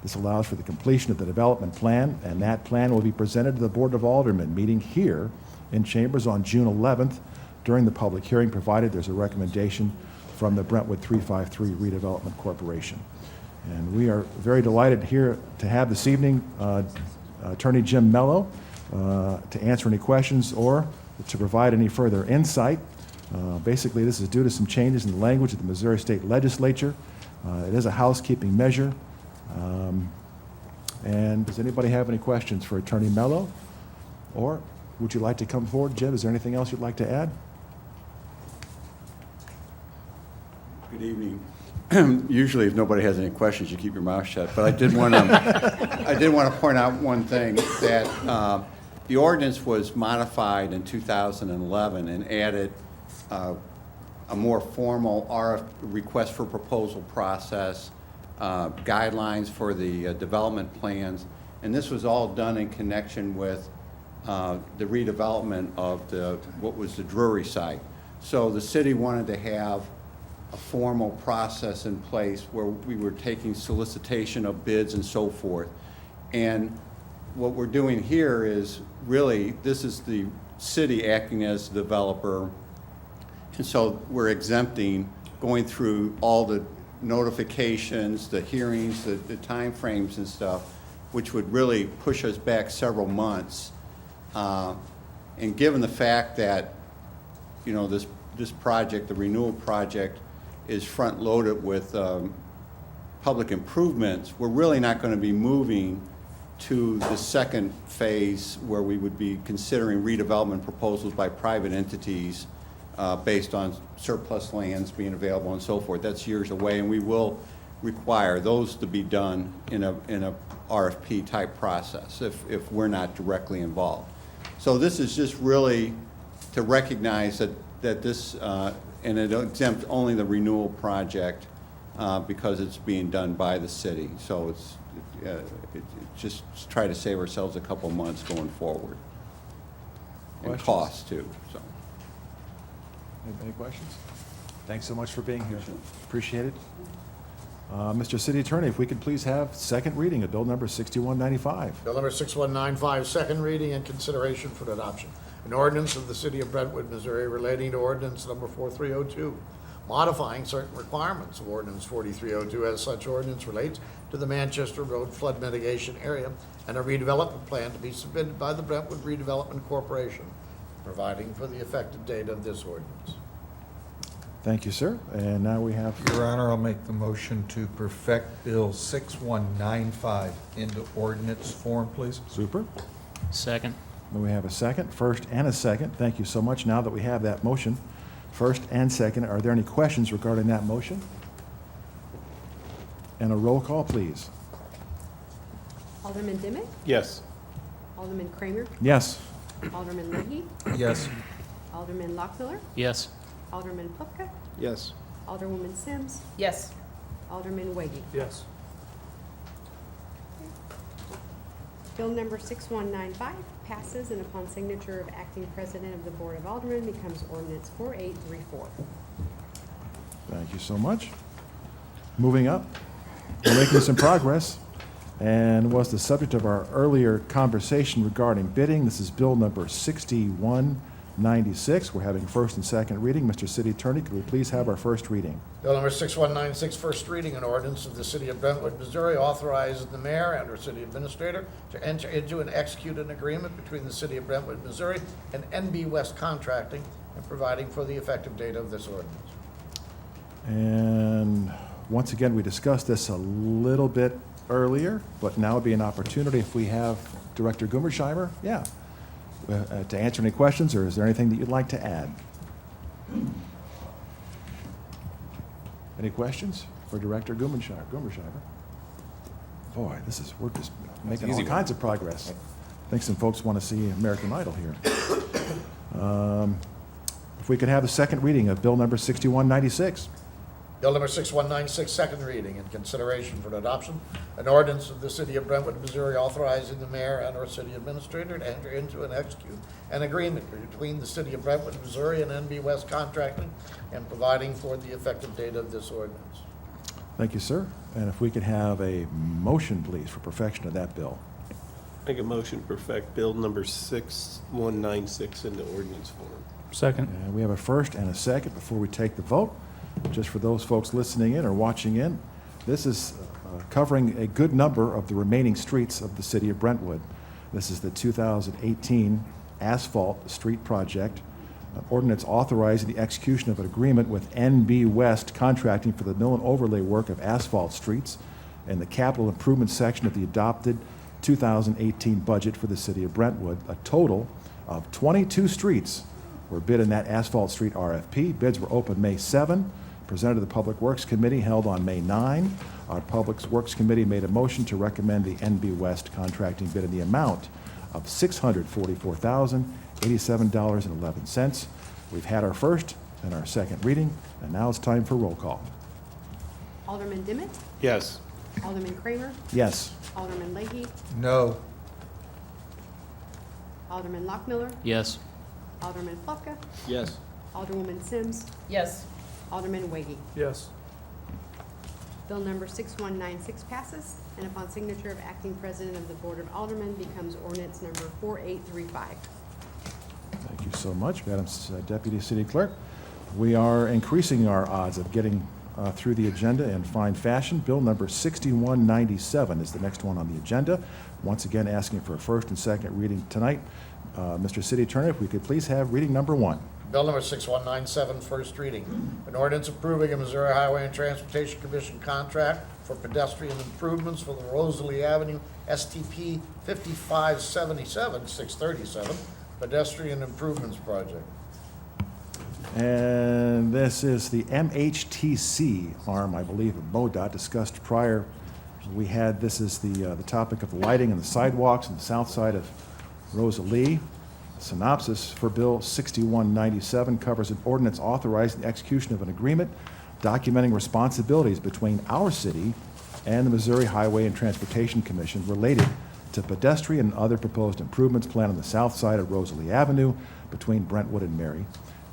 This allows for the completion of the development plan, and that plan will be presented to the Board of Aldermen meeting here in Chambers on June 11th during the public hearing, provided there's a recommendation from the Brentwood 353 Redevelopment Corporation. And we are very delighted here to have this evening Attorney Jim Mello to answer any questions or to provide any further insight. Basically, this is due to some changes in the language of the Missouri State Legislature. It is a housekeeping measure. And does anybody have any questions for Attorney Mello? Or would you like to come forward? Jim, is there anything else you'd like to add? Good evening. Usually, if nobody has any questions, you keep your mouth shut. But I did want to point out one thing, that the ordinance was modified in 2011 and added a more formal request for proposal process, guidelines for the development plans, and this was all done in connection with the redevelopment of what was the Drury site. So the city wanted to have a formal process in place where we were taking solicitation of bids and so forth. And what we're doing here is really, this is the city acting as the developer, and so we're exempting, going through all the notifications, the hearings, the timeframes and stuff, which would really push us back several months. And given the fact that, you know, this project, the renewal project, is front-loaded with public improvements, we're really not going to be moving to the second phase where we would be considering redevelopment proposals by private entities based on surplus lands being available and so forth. That's years away, and we will require those to be done in a RFP type process if we're not directly involved. So this is just really to recognize that this, and it exempts only the renewal project because it's being done by the city. So it's just try to save ourselves a couple months going forward. And costs too, so. Any questions? Thanks so much for being here. Appreciate it. Mr. City Attorney, if we could please have second reading of Bill number 6195. Bill number 6195, second reading and consideration for adoption. An ordinance of the City of Brentwood, Missouri relating to ordinance number 4302, modifying certain requirements of ordinance 4302 as such ordinance relates to the Manchester Road Flood Mitigation Area and a redevelopment plan to be submitted by the Brentwood Redevelopment Corporation, providing for the effective date of this ordinance. Thank you, sir. And now we have, Your Honor, I'll make the motion to perfect Bill 6195 into ordinance form, please. super. Second. Then we have a second, first and a second. Thank you so much. Now that we have that motion, first and second, are there any questions regarding that motion? And a roll call, please. Alderman Dimick? Yes. Alderman Kramer? Yes. Alderman Leahy? Yes. Alderman Lockmiller? Yes. Alderman Plufka? Yes. Alderwoman Sims? Yes. Alderman Weggie? Yes. Bill number 6195 passes, and upon signature of acting president of the Board of Aldermen becomes ordinance 4834. Thank you so much. Moving up, we're making some progress, and was the subject of our earlier conversation regarding bidding. This is Bill number 6196. We're having first and second reading. Mr. City Attorney, could we please have our first reading? Bill number 6196, first reading, an ordinance of the City of Brentwood, Missouri, authorizes the mayor and/or city administrator to enter into and execute an agreement between the City of Brentwood, Missouri and NB West Contracting, and providing for the effective date of this ordinance. And once again, we discussed this a little bit earlier, but now would be an opportunity if we have Director Gummersheimer, to answer any questions, or is there anything that you'd like to add? Any questions for Director Gummershiver? Boy, we're just making all easy one. kinds of progress. I think some folks want to see American Idol here. If we could have the second reading of Bill number 6196. Bill number 6196, second reading, in consideration for adoption, an ordinance of the City of Brentwood, Missouri, authorizing the mayor and/or city administrator to enter into and execute an agreement between the City of Brentwood, Missouri, and NB West Contracting, and providing for the effective date of this ordinance. Thank you, sir. And if we could have a motion, please, for perfection of that bill. Make a motion to perfect Bill number 6196 into ordinance form. Second. And we have a first and a second before we take the vote. Just for those folks listening in or watching in, this is covering a good number of the remaining streets of the city of Brentwood. This is the 2018 asphalt street project. An ordinance authorizing the execution of an agreement with NB West Contracting for the mill and overlay work of asphalt streets and the capital improvement section of the adopted 2018 budget for the city of Brentwood. A total of 22 streets were bid in that asphalt street RFP. Bids were opened May 7, presented to the Public Works Committee, held on May 9. Our Public Works Committee made a motion to recommend the NB West Contracting bid in the amount of $644,087.11. We've had our first and our second reading, and now it's time for roll call. Alderman Dimmitt, Yes. Alderman Kramer, Yes. Alderman Leahy, No. Alderman Lockmiller, Yes. Alderman Plufka, Yes. Alderwoman Sims, Yes. Alderman Waggy. Yes. Bill number 6196 passes, and upon signature of acting president of the Board of Aldermen becomes ordinance number 4835. Thank you so much, Madam Deputy City Clerk. We are increasing our odds of getting through the agenda in fine fashion. Bill number 6197 is the next one on the agenda. Once again, asking for a first and second reading tonight. Mr. City Attorney, if we could please have reading number 1. Bill number 6197, first reading. An ordinance approving a Missouri Highway and Transportation Commission contract for pedestrian improvements for the Rosalie Avenue STP 5577-637 pedestrian improvements project. And this is the MHTC arm, I believe, of MoDOT discussed prior. This is the topic of the lighting and the sidewalks on the south side of Rosalie. Synopsis for Bill 6197 covers an ordinance authorizing the execution of an agreement documenting responsibilities between our city and the Missouri Highway and Transportation Commission related to pedestrian and other proposed improvements planned on the south side of Rosalie Avenue between Brentwood and Mary.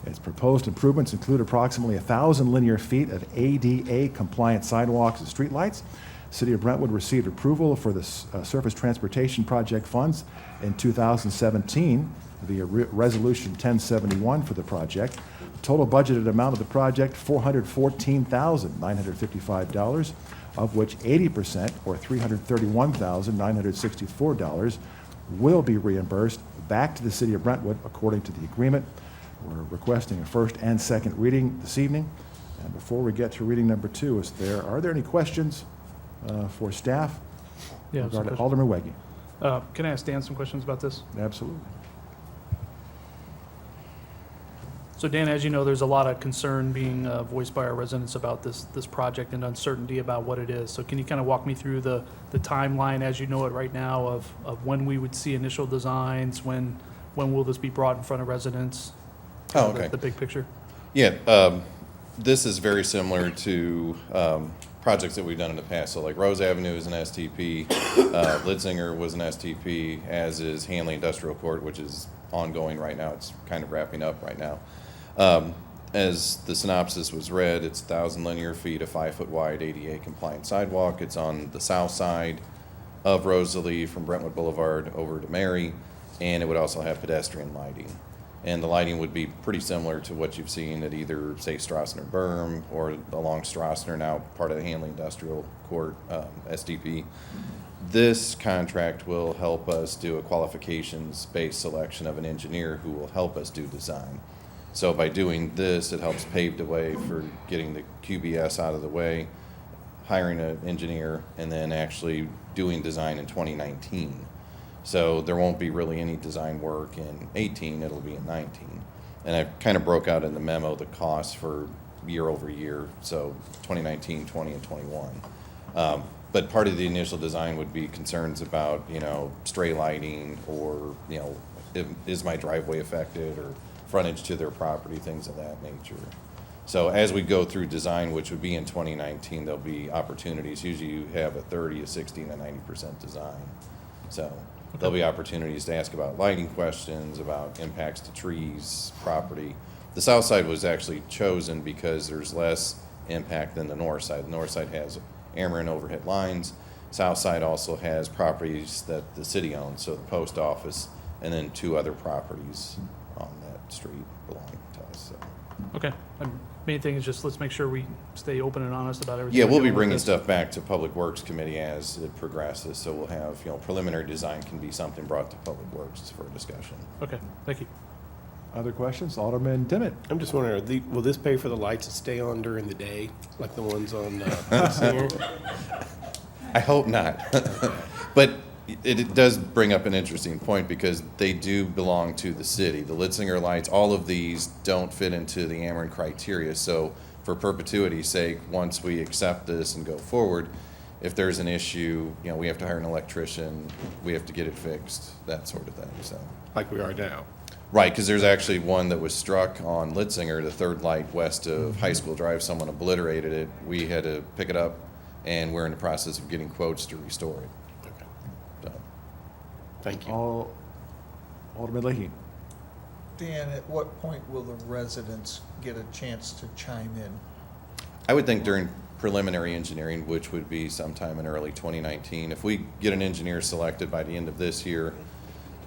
Its proposed improvements include approximately 1,000 linear feet of ADA-compliant sidewalks and streetlights. City of Brentwood received approval for the Surface Transportation Project funds in 2017 via Resolution 1071 for the project. The total budgeted amount of the project, $414,955, of which 80%, or $331,964, will be reimbursed back to the City of Brentwood according to the agreement. We're requesting a first and second reading this evening. And before we get to reading number 2, are there any questions for staff? Yeah, some Regarding questions. Alderman Weggie. Can I ask Dan some questions about this? Absolutely. So Dan, as you know, there's a lot of concern being voiced by our residents about this project and uncertainty about what it is. So can you kind of walk me through the timeline as you know it right now of when we would see initial designs, when will this be brought in front of residents? Oh, okay. The big picture. Yeah, this is very similar to projects that we've done in the past. So like Rose Avenue is an STP, Lidsinger was an STP, as is Hanley Industrial Court, which is ongoing right now. It's kind of wrapping up right now. As the synopsis was read, it's 1,000 linear feet, a 5-foot wide ADA compliant sidewalk. It's on the south side of Rosalie from Brentwood Boulevard over to Mary, and it would also have pedestrian lighting. And the lighting would be pretty similar to what you've seen at either, say, Strassner Berm or along Strassner, now part of the Hanley Industrial Court, SDP. This contract will help us do a qualifications-based selection of an engineer who will help us do design. So by doing this, it helps pave the way for getting the QBS out of the way, hiring an engineer, and then actually doing design in 2019. So there won't be really any design work in 18, it'll be in 19. And I kind of broke out in the memo the cost for year over year, so 2019, 20, and 21. But part of the initial design would be concerns about, stray lighting or, is my driveway affected or frontage to their property, things of that nature. So as we go through design, which would be in 2019, there'll be opportunities. Usually you have a 30, a 60, and a 90% design. So there'll be opportunities to ask about lighting questions, about impacts to trees, property. The south side was actually chosen because there's less impact than the north side. The north side has Ameren overhead lines. South side also has properties that the city owns, so the post office, and then 2 other properties on that street belonging to us. So. Okay. Main thing is just let's make sure we stay open and honest about everything. Yeah, we're we'll be doing with bringing this. stuff back to Public Works Committee as it progresses, so we'll have, preliminary design can be something brought to Public Works for discussion. Okay, thank you. Other questions? Alderman Dimmitt? I'm just wondering, will this pay for the lights that stay on during the day, like the ones on Singer? I hope not. But it does bring up an interesting point because they do belong to the city. The Litzinger lights, all of these don't fit into the Ameren criteria. So for perpetuity's sake, once we accept this and go forward, if there's an issue, we have to hire an electrician, we have to get it fixed, that sort of thing, so. Like we are now? Right, because there's actually one that was struck on Litzinger, the third light west of High School Drive. Someone obliterated it. We had to pick it up, and we're in the process of getting quotes to restore it. Okay. So, Thank you. Alderman Leahy? Dan, at what point will the residents get a chance to chime in? I would think during preliminary engineering, which would be sometime in early 2019, if we get an engineer selected by the end of this year,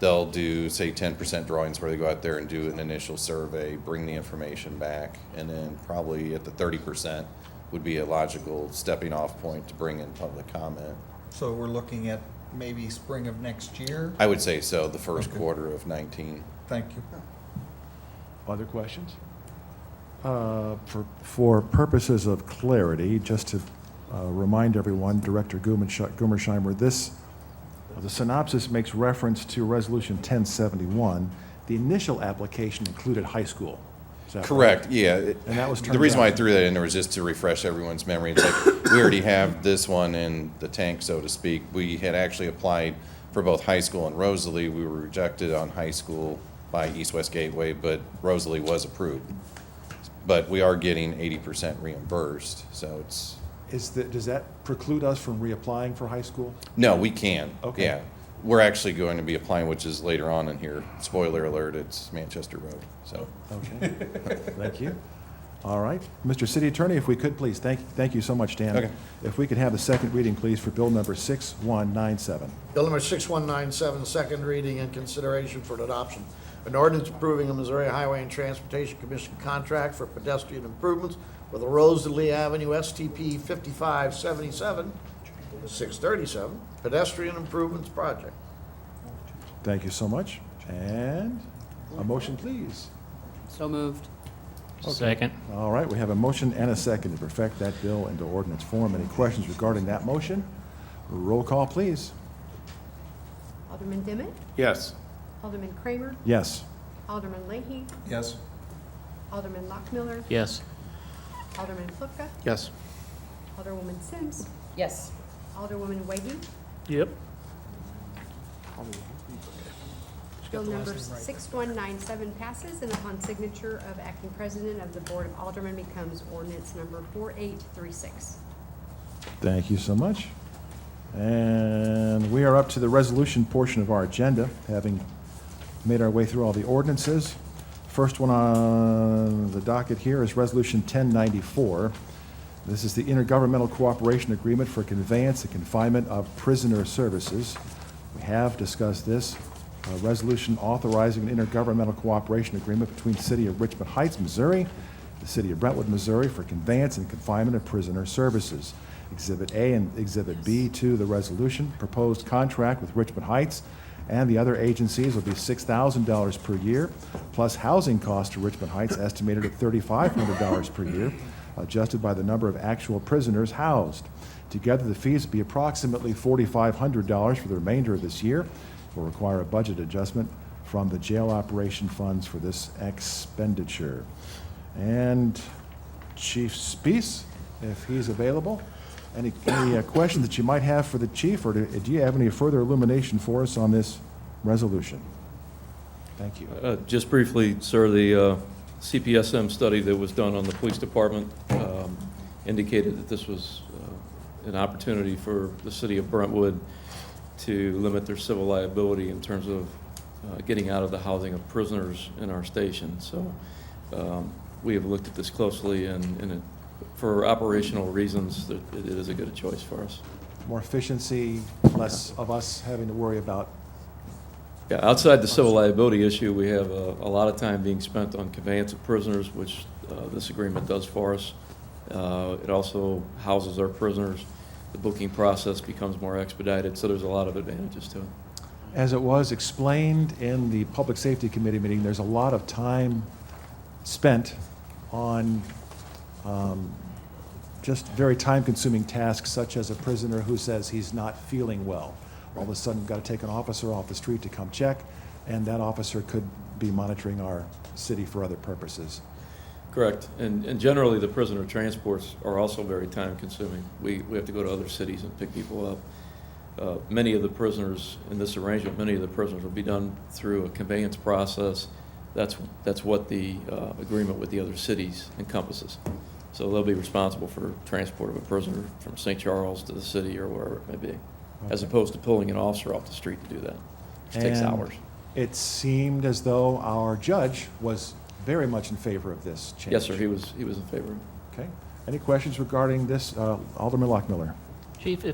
they'll do, say, 10% drawings where they go out there and do an initial survey, bring the information back, and then probably at the 30% would be a logical stepping off point to bring in public comment. So we're looking at maybe spring of next year? I would say so, the first Okay. quarter of 19. Thank you. Other questions? For purposes of clarity, just to remind everyone, Director Gummersheimer, the synopsis makes reference to Resolution 1071. The initial application included high school. Is that Correct, right? yeah. And that was The turned reason why I down. threw that in there was just to refresh everyone's memory. It's like, we already have this one in the tank, so to speak. We had actually applied for both high school and Rosalie. We were rejected on high school by East West Gateway, but Rosalie was approved. But we are getting 80% reimbursed, so it's, Does that preclude us from reapplying for high school? no, we can. Okay. Yeah. We're actually going to be applying, which is later on in here. Spoiler alert, it's Manchester Road, so. Okay, thank you. All right, Mr. City Attorney, if we could, please, thank you so much, Dan. Okay. If we could have the second reading, please, for Bill number 6197. Bill number 6197, second reading and consideration for adoption. An ordinance approving a Missouri Highway and Transportation Commission contract for pedestrian improvements with a Rosalie Avenue STP 5577, 637, pedestrian improvements project. Thank you so much. And a motion, please. So moved. Second. All right, we have a motion and a second to perfect that bill into ordinance form. Any questions regarding that motion? Roll call, please. Alderman Dimmitt, Yes. Alderman Kramer, Yes. Alderman Leahy, Yes. Alderman Lockmiller, Yes. Alderman Klufka, Yes. Alderwoman Sims, Yes. Alderwoman Wahey. Yep. Bill number 6197 passes, and upon signature of acting president of the Board of Aldermen becomes ordinance number 4836. Thank you so much. And we are up to the resolution portion of our agenda, having made our way through all the ordinances. First one on the docket here is Resolution 1094. This is the Intergovernmental Cooperation Agreement for Conveyance and Confinement of Prisoner Services. We have discussed this. A resolution authorizing an intergovernmental cooperation agreement between the City of Richmond Heights, Missouri, the City of Brentwood, Missouri, for conveyance and confinement of prisoner services. Exhibit A and Exhibit B to the resolution. Proposed contract with Richmond Heights and the other agencies will be $6,000 per year, plus housing costs to Richmond Heights estimated at $3,500 per year, adjusted by the number of actual prisoners housed. Together, the fees will be approximately $4,500 for the remainder of this year. Will require a budget adjustment from the jail operation funds for this expenditure. And Chief Spees, if he's available. Any questions that you might have for the chief, or do you have any further illumination for us on this resolution? Thank you. Just briefly, sir, the CPSM study that was done on the police department indicated that this was an opportunity for the city of Brentwood to limit their civil liability in terms of getting out of the housing of prisoners in our station. So we have looked at this closely, and for operational reasons, it is a good choice for us. More efficiency, less of us having to worry about. Yeah, outside the civil liability issue, we have a lot of time being spent on conveyance of prisoners, which this agreement does for us. It also houses our prisoners. The booking process becomes more expedited, so there's a lot of advantages to it. As it was explained in the Public Safety Committee meeting, there's a lot of time spent on just very time-consuming tasks, such as a prisoner who says he's not feeling well. All of a sudden, got to take an officer off the street to come check, and that officer could be monitoring our city for other purposes. Correct. And generally, the prisoner transports are also very time-consuming. We have to go to other cities and pick people up. Many of the prisoners in this arrangement, many of the prisoners will be done through a conveyance process. That's what the agreement with the other cities encompasses. So they'll be responsible for transport of a prisoner from St. Charles to the city or wherever it may be, as opposed to pulling an officer off the street to do that, which takes hours. It seemed as though our judge was very much in favor of this change. Yes, sir, he was in favor. Okay. Any questions regarding this? Alderman Lockmiller. Chief,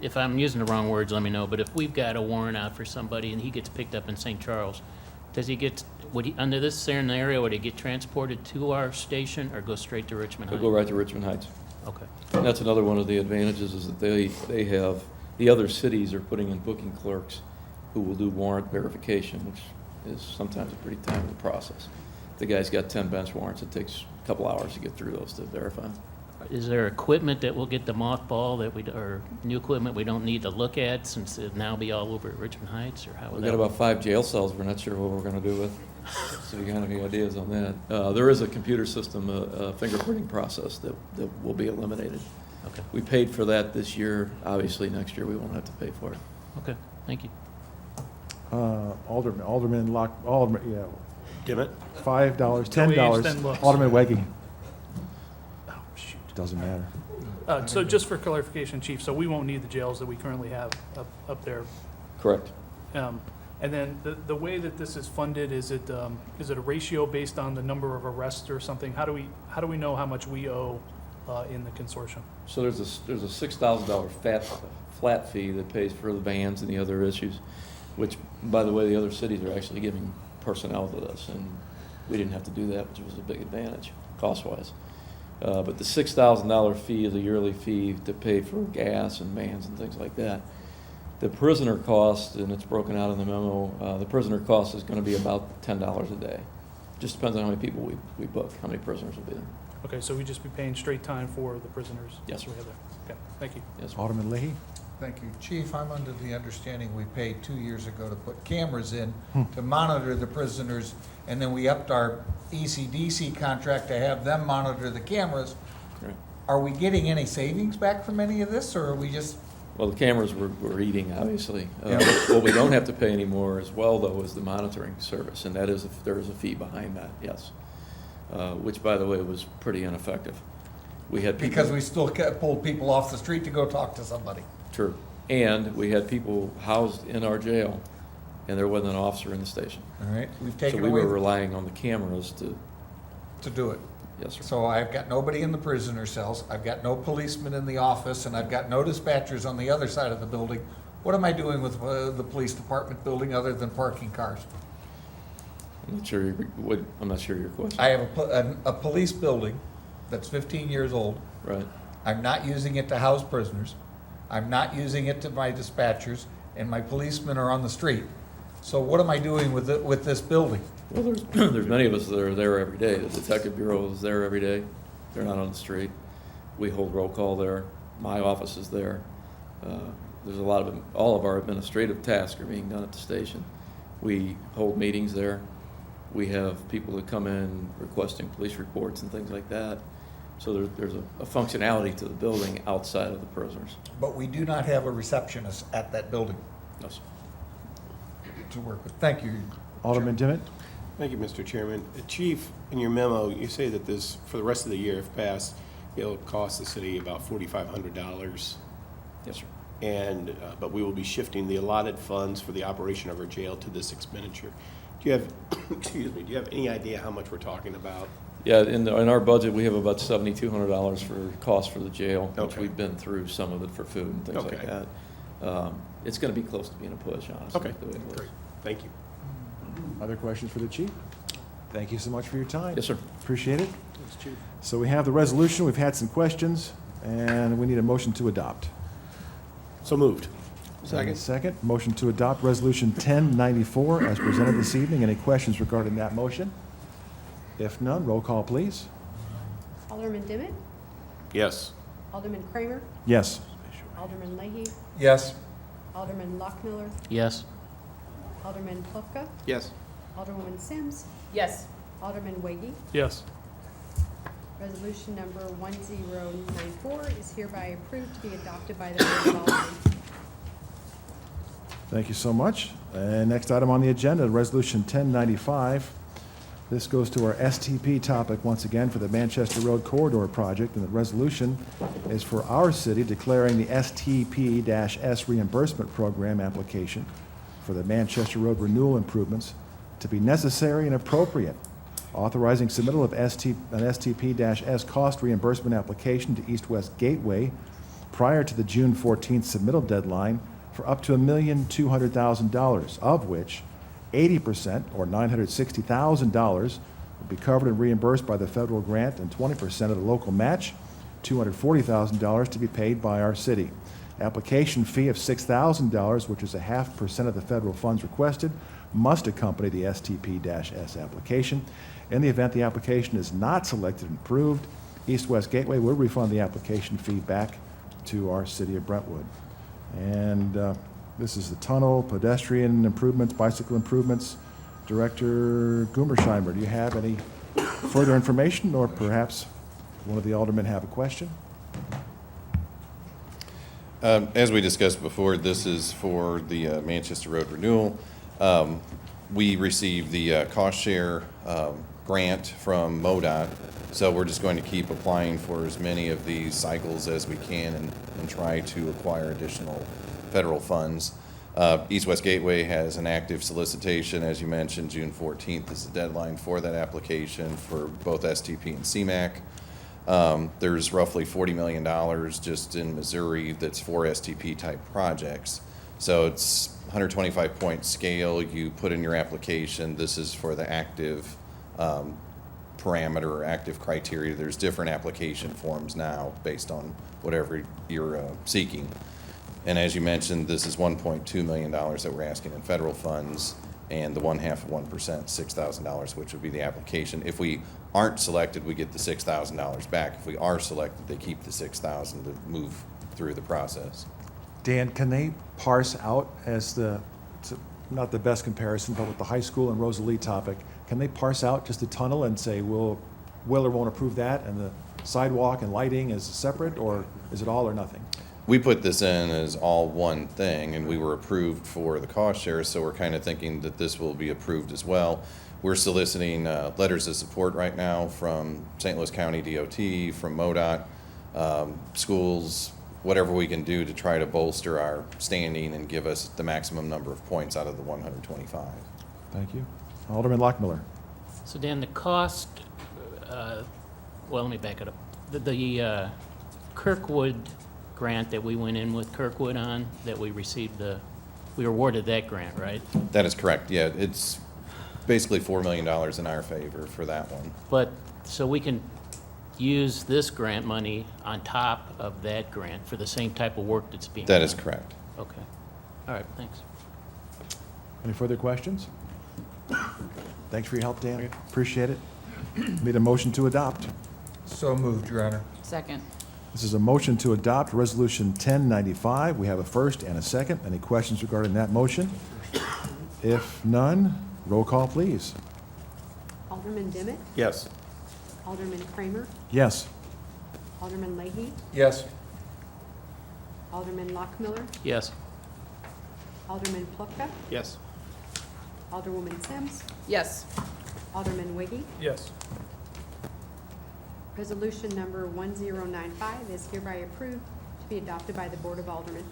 if I'm using the wrong words, let me know, but if we've got a warrant out for somebody and he gets picked up in St. Charles, under this scenario, would he get transported to our station or go straight to Richmond He'll Heights? go right to Richmond Heights. Okay. And that's another one of the advantages, is that they have, the other cities are putting in booking clerks who will do warrant verification, which is sometimes a pretty timely process. The guy's got 10 bench warrants. It takes a couple hours to get through those to verify. Is there equipment that will get the mothball or new equipment we don't need to look at, since it'll now be all over at Richmond Heights, or how would We've that? got about 5 jail cells we're not sure what we're going to do with. So you got any ideas on that? There is a computer system, a fingerprinting process that will be eliminated. Okay. We paid for that this year. Obviously, next year we won't have to pay for it. Okay, thank you. Alderman, yeah, Dimmitt? $5, Till we $10. extend looks. Alderman Weggie. Oh, shoot. Doesn't matter. So just for clarification, Chief, so we won't need the jails that we currently have up there. Correct. And then the way that this is funded, is it a ratio based on the number of arrests or something? How do we know how much we owe in the consortium? So there's a $6,000 flat fee that pays for the vans and the other issues, which, by the way, the other cities are actually giving personnel to this, and we didn't have to do that, which was a big advantage, cost-wise. But the $6,000 fee is a yearly fee to pay for gas and vans and things like that. The prisoner cost, and it's broken out in the memo, the prisoner cost is going to be about $10 a day. Just depends on how many people we book, how many prisoners will be there. Okay, so we just be paying straight time for the prisoners? Yes, sir. we have there. Okay, thank you. Yes, sir. Alderman Leahy. Thank you. Chief, I'm under the understanding we paid 2 years ago to put cameras in to monitor the prisoners, and then we upped our ECDC contract to have them monitor the cameras. Right. Are we getting any savings back from any of this, or are we just? Well, the cameras were eating, obviously. Yeah. What we don't have to pay anymore as well, though, is the monitoring service, and that is, there is a fee behind that, yes. Which, by the way, was pretty ineffective. We had people, Because we still pulled people off the street to go talk to somebody. True. And we had people housed in our jail, and there wasn't an officer in the station. All right, we've So taken we away were relying on the cameras to, to do it. yes, sir. So I've got nobody in the prisoner cells, I've got no policemen in the office, and I've got no dispatchers on the other side of the building. What am I doing with the police department building other than parking cars? I'm not sure your question. I have a police building that's 15 years old. Right. I'm not using it to house prisoners. I'm not using it to my dispatchers, and my policemen are on the street. So what am I doing with this building? Well, there's many of us that are there every day. The Detective Bureau is there every day. They're not on the street. We hold roll call there. My office is there. There's a lot of, all of our administrative tasks are being done at the station. We hold meetings there. We have people that come in requesting police reports and things like that. So there's a functionality to the building outside of the prisoners. But we do not have a receptionist at that building No, sir. to work with. Thank you. Alderman Dimmitt? Thank you, Mr. Chairman. Chief, in your memo, you say that this, for the rest of the year, if passed, it'll cost the city about $4,500. Yes, sir. And, but we will be shifting the allotted funds for the operation of our jail to this expenditure. Do you have, excuse me, do you have any idea how much we're talking about? Yeah, in our budget, we have about $7,200 for costs for the jail, which Okay. we've been through some of it for food and things like Okay. that. It's gonna be close to being a push, honestly. Okay, the way it looks. great. Thank you. Other questions for the chief? Thank you so much for your time. Yes, sir. Appreciate it. So we have the resolution, we've had some questions, and we need a motion to adopt. So moved. Second, motion to adopt Resolution 1094 as presented this evening. Any questions regarding that motion? If none, roll call, please. Alderman Dimmitt, Yes. Alderman Kramer, Yes. Alderman Leahy, Yes. Alderman Lockmiller, Yes. Alderman Plufka, Yes. Alderwoman Sims, Yes. Alderman Waggy. Yes. Resolution number 1094 is hereby approved to be adopted by the Board of Aldermen. Thank you so much. And next item on the agenda, Resolution 1095. This goes to our STP topic once again for the Manchester Road Corridor Project, and the resolution is for our city declaring the STP-S reimbursement program application for the Manchester Road renewal improvements to be necessary and appropriate, authorizing submittal of an STP-S cost reimbursement application to East-West Gateway prior to the June 14th submittal deadline for up to $1,200,000, of which 80%, or $960,000, will be covered and reimbursed by the federal grant, and 20% of the local match, $240,000, to be paid by our city. Application fee of $6,000, which is 0.5% of the federal funds requested, must accompany the STP-S application. In the event the application is not selected and approved, East-West Gateway will refund the application fee back to our city of Brentwood. And this is the tunnel, pedestrian improvements, bicycle improvements. Director Gumersheimer, do you have any further information, or perhaps one of the aldermen have a question? As we discussed before, this is for the Manchester Road renewal. We received the cost share grant from MoDOT, so we're just going to keep applying for as many of these cycles as we can and try to acquire additional federal funds. East-West Gateway has an active solicitation. As you mentioned, June 14th is the deadline for that application for both STP and CMAQ. There's roughly $40 million just in Missouri that's for STP-type projects. So it's 125-point scale. You put in your application. This is for the active parameter or active criteria. There's different application forms now based on whatever you're seeking. And as you mentioned, this is $1.2 million that we're asking in federal funds, and the 0.5% of 1%, $6,000, which would be the application. If we aren't selected, we get the $6,000 back. If we are selected, they keep the $6,000 to move through the process. Dan, can they parse out not the best comparison, but with the high school and Rosalie topic, can they parse out just the tunnel and say, will or won't approve that, and the sidewalk and lighting is separate, or is it all or nothing? We put this in as all one thing, and we were approved for the cost share, so we're kind of thinking that this will be approved as well. We're soliciting letters of support right now from St. Louis County DOT, from MoDOT, schools, whatever we can do to try to bolster our standing and give us the maximum number of points out of the 125. Thank you. Alderman Lockmiller. So Dan, the cost, well, let me back it up. The Kirkwood grant that we went in with Kirkwood on, that we received we were awarded that grant, right? That is correct, yeah. It's basically $4 million in our favor for that one. But, so we can use this grant money on top of that grant for the same type of work that's being done? That is correct. Okay. All right, thanks. Any further questions? Thanks for your help, Dan. Appreciate it. Need a motion to adopt. So moved, Your Honor. Second. This is a motion to adopt Resolution 1095. We have a first and a second. Any questions regarding that motion? If none, roll call, please. Alderman Demmett, Yes. Alderman Kramer, Yes. Alderman Leahy, Yes. Alderman Lockmiller, Yes. Alderman Plufka, Yes. Alderwoman Sims, Yes. Alderman Wiggy. Yes. Resolution number 1095 is hereby approved to be adopted by the Board of Aldermen.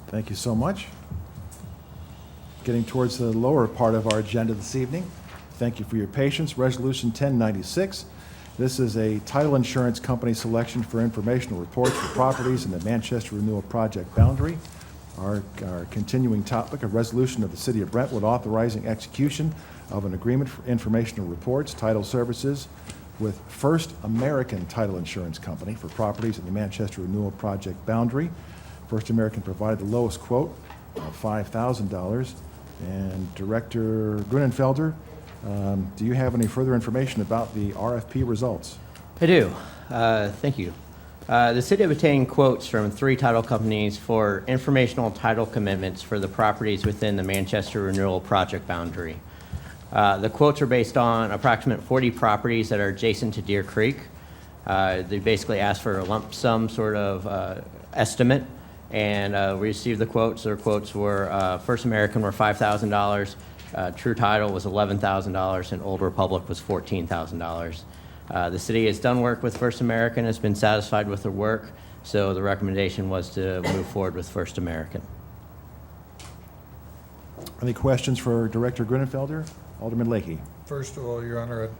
Thank you so much. Getting towards the lower part of our agenda this evening. Thank you for your patience. Resolution 1096. This is a title insurance company selection for informational reports for properties in the Manchester Renewal Project boundary. Our continuing topic, a resolution of the City of Brentwood authorizing execution of an agreement for informational reports, title services with First American Title Insurance Company for properties in the Manchester Renewal Project boundary. First American provided the lowest quote of $5,000. And Director Grunenfelder, do you have any further information about the RFP results? I do. Thank you. The city obtained quotes from 3 title companies for informational title commitments for the properties within the Manchester Renewal Project boundary. The quotes are based on approximate 40 properties that are adjacent to Deer Creek. They basically asked for a lump sum sort of estimate, and we received the quotes. Their quotes were First American were $5,000, True Title was $11,000, and Old Republic was $14,000. The city has done work with First American, has been satisfied with their work, so the recommendation was to move forward with First American. Any questions for Director Grunenfelder? Alderman Leahy. First of all, Your Honor,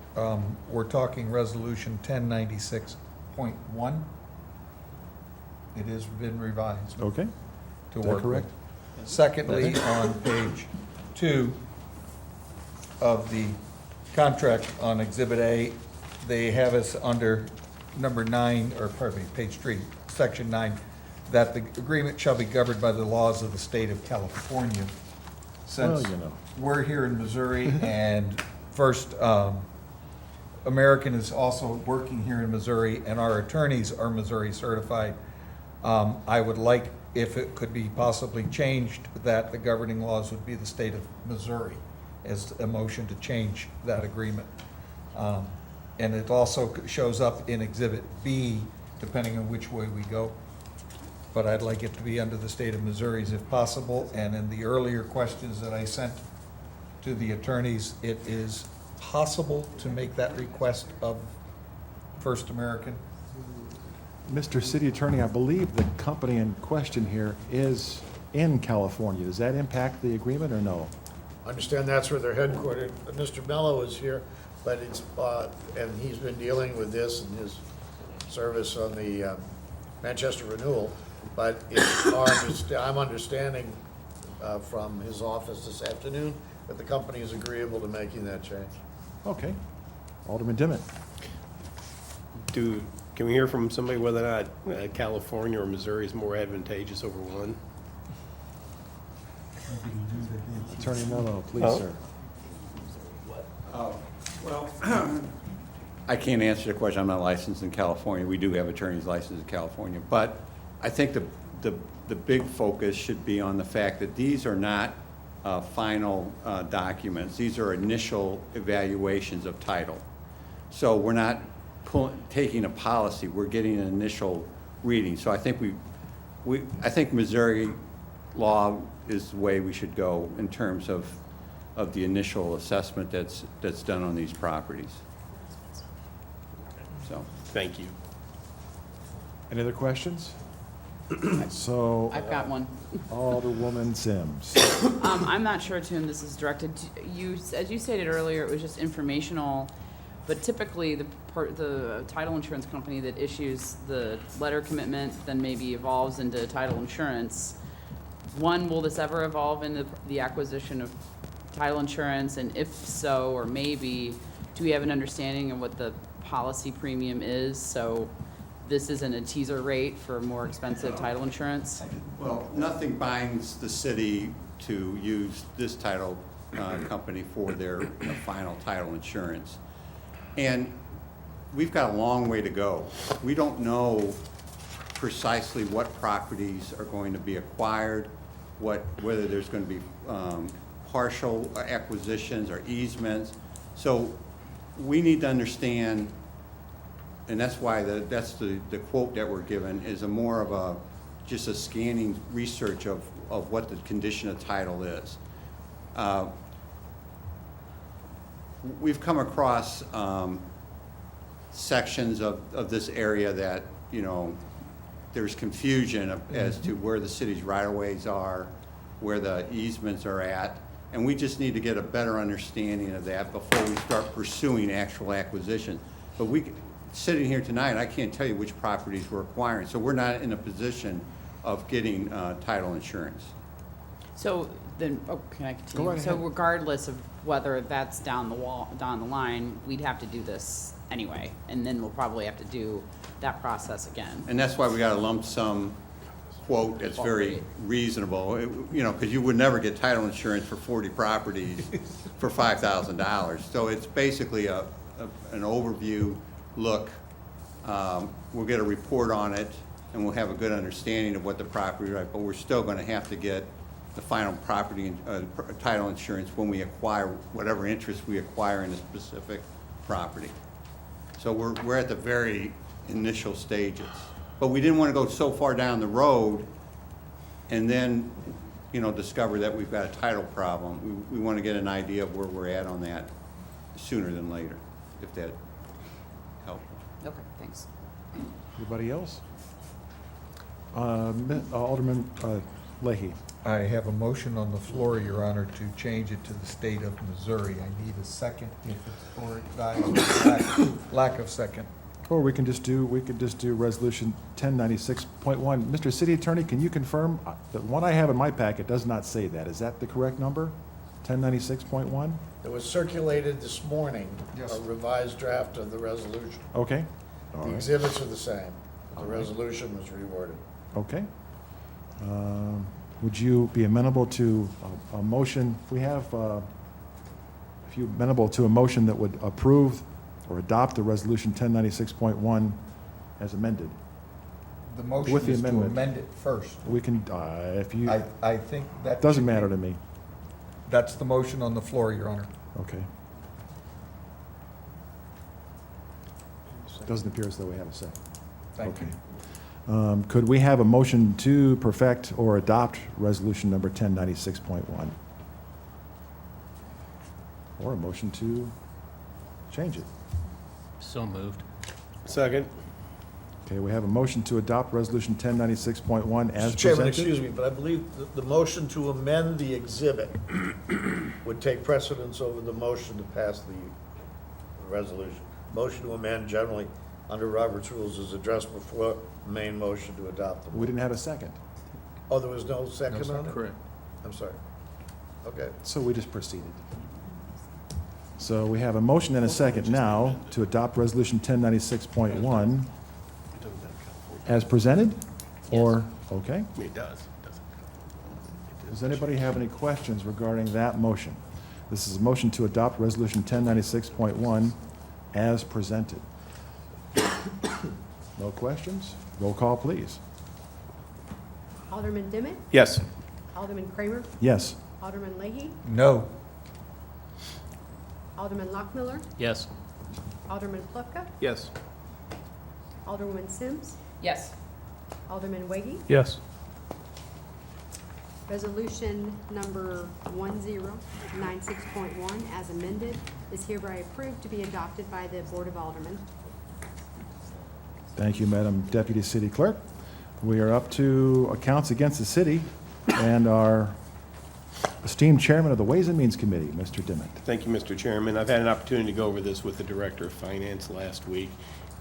we're talking Resolution 1096.1. It has been revised Okay. to Is that work correct? with. Secondly, on page 2 of the contract on Exhibit A, they have us under number 9, or pardon me, page 3, Section 9, that the agreement shall be governed by the laws of the state of California. Since Well, you know. we're here in Missouri and First American is also working here in Missouri and our attorneys are Missouri certified, I would like, if it could be possibly changed, that the governing laws would be the state of Missouri as a motion to change that agreement. And it also shows up in Exhibit B, depending on which way we go. But I'd like it to be under the state of Missouri's if possible. And in the earlier questions that I sent to the attorneys, it is possible to make that request of First American. Mr. City Attorney, I believe the company in question here is in California. Does that impact the agreement or no? I understand that's where they're headquartered. Mr. Mello is here, but it's, and he's been dealing with this in his service on the Manchester Renewal. But I'm understanding from his office this afternoon that the company is agreeable to making that change. Okay. Alderman Demmett. Can we hear from somebody whether or not California or Missouri is more advantageous over one? Attorney Mello, please, Oh. sir. Well, I can't answer the question. I'm not licensed in California. We do have attorneys licensed in California. But I think the big focus should be on the fact that these are not final documents. These are initial evaluations of title. So we're not taking a policy. We're getting an initial reading. So I think I think Missouri law is the way we should go in terms of the initial assessment that's done on these properties. So, Thank you. Any other questions? So, I've got one. Alderwoman Sims. I'm not sure to whom this is directed. You, as you stated earlier, it was just informational, but typically the title insurance company that issues the letter commitment then maybe evolves into title insurance. One, will this ever evolve into the acquisition of title insurance? And if so, or maybe, do we have an understanding of what the policy premium is? So this isn't a teaser rate for more expensive title insurance? well, nothing binds the city to use this title company for their final title insurance. And we've got a long way to go. We don't know precisely what properties are going to be acquired, whether there's going to be partial acquisitions or easements. So we need to understand, and that's why that's the quote that we're given is a more of a, just a scanning research of what the condition of title is. We've come across sections of this area that, you know, there's confusion as to where the city's right-of-ways are, where the easements are at, and we just need to get a better understanding of that before we start pursuing actual acquisition. But sitting here tonight, I can't tell you which properties we're acquiring, so we're not in a position of getting title insurance. So then, can I continue? Go right So ahead. regardless of whether that's down the line, we'd have to do this anyway, and then we'll probably have to do that process again. And that's why we got a lump sum quote that's very reasonable, you know, because you would never get title insurance for 40 properties for $5,000. So it's basically an overview look. We'll get a report on it, and we'll have a good understanding of what the property is, but we're still going to have to get the final property title insurance when we acquire whatever interest we acquire in a specific property. So we're at the very initial stages. But we didn't want to go so far down the road and then, you know, discover that we've got a title problem. We want to get an idea of where we're at on that sooner than later, if that helps. Okay, thanks. Anybody else? Alderman Leahy. I have a motion on the floor, Your Honor, to change it to the state of Missouri. I need a second if it's for lack of second. Or we could just do resolution 1096.1. Mr. City Attorney, can you confirm? The one I have in my packet does not say that. Is that the correct number? 1096.1? It was circulated this morning, Yes. a revised draft of the resolution. Okay. All The right. exhibits are the same. The resolution was reworded. Okay. Would you be amenable to a motion? If you amenable to a motion that would approve or adopt the resolution 1096.1 as amended? The motion With the is to amendment. amend it first. We can, if you, I think that doesn't should be- matter to me. That's the motion on the floor, Your Honor. Okay. Doesn't appear as though we have a second. Thank you. Okay. Could we have a motion to perfect or adopt resolution number 1096.1? Or a motion to change it? So moved. Second. Okay, we have a motion to adopt resolution 1096.1 as Mr. Chairman, presented. excuse me, but I believe the motion to amend the exhibit would take precedence over the motion to pass the resolution. Motion to amend generally under Robert's rules is addressed before the main motion to adopt the. We didn't have a second, Oh, there was no second on it? Correct. I'm sorry. Okay. so we just proceeded. So we have a motion and a second now to adopt resolution 1096.1 as presented? Or, okay. It does. Does anybody have any questions regarding that motion? This is a motion to adopt resolution 1096.1 as presented. No questions? Roll call, please. Alderman Dimmitt? Yes. Alderman Kramer? Yes. Alderman Leahy? No. Alderman Lockmiller? Yes. Alderman Plufka? Yes. Alderwoman Sims? Yes. Alderman Wagey? Yes. Resolution number 1096.1 as amended is hereby approved to be adopted by the Board of Aldermen. Thank you, Madam Deputy City Clerk. We are up to accounts against the city and our esteemed Chairman of the Ways and Means Committee, Mr. Dimmitt. Thank you, Mr. Chairman. I've had an opportunity to go over this with the Director of Finance last week,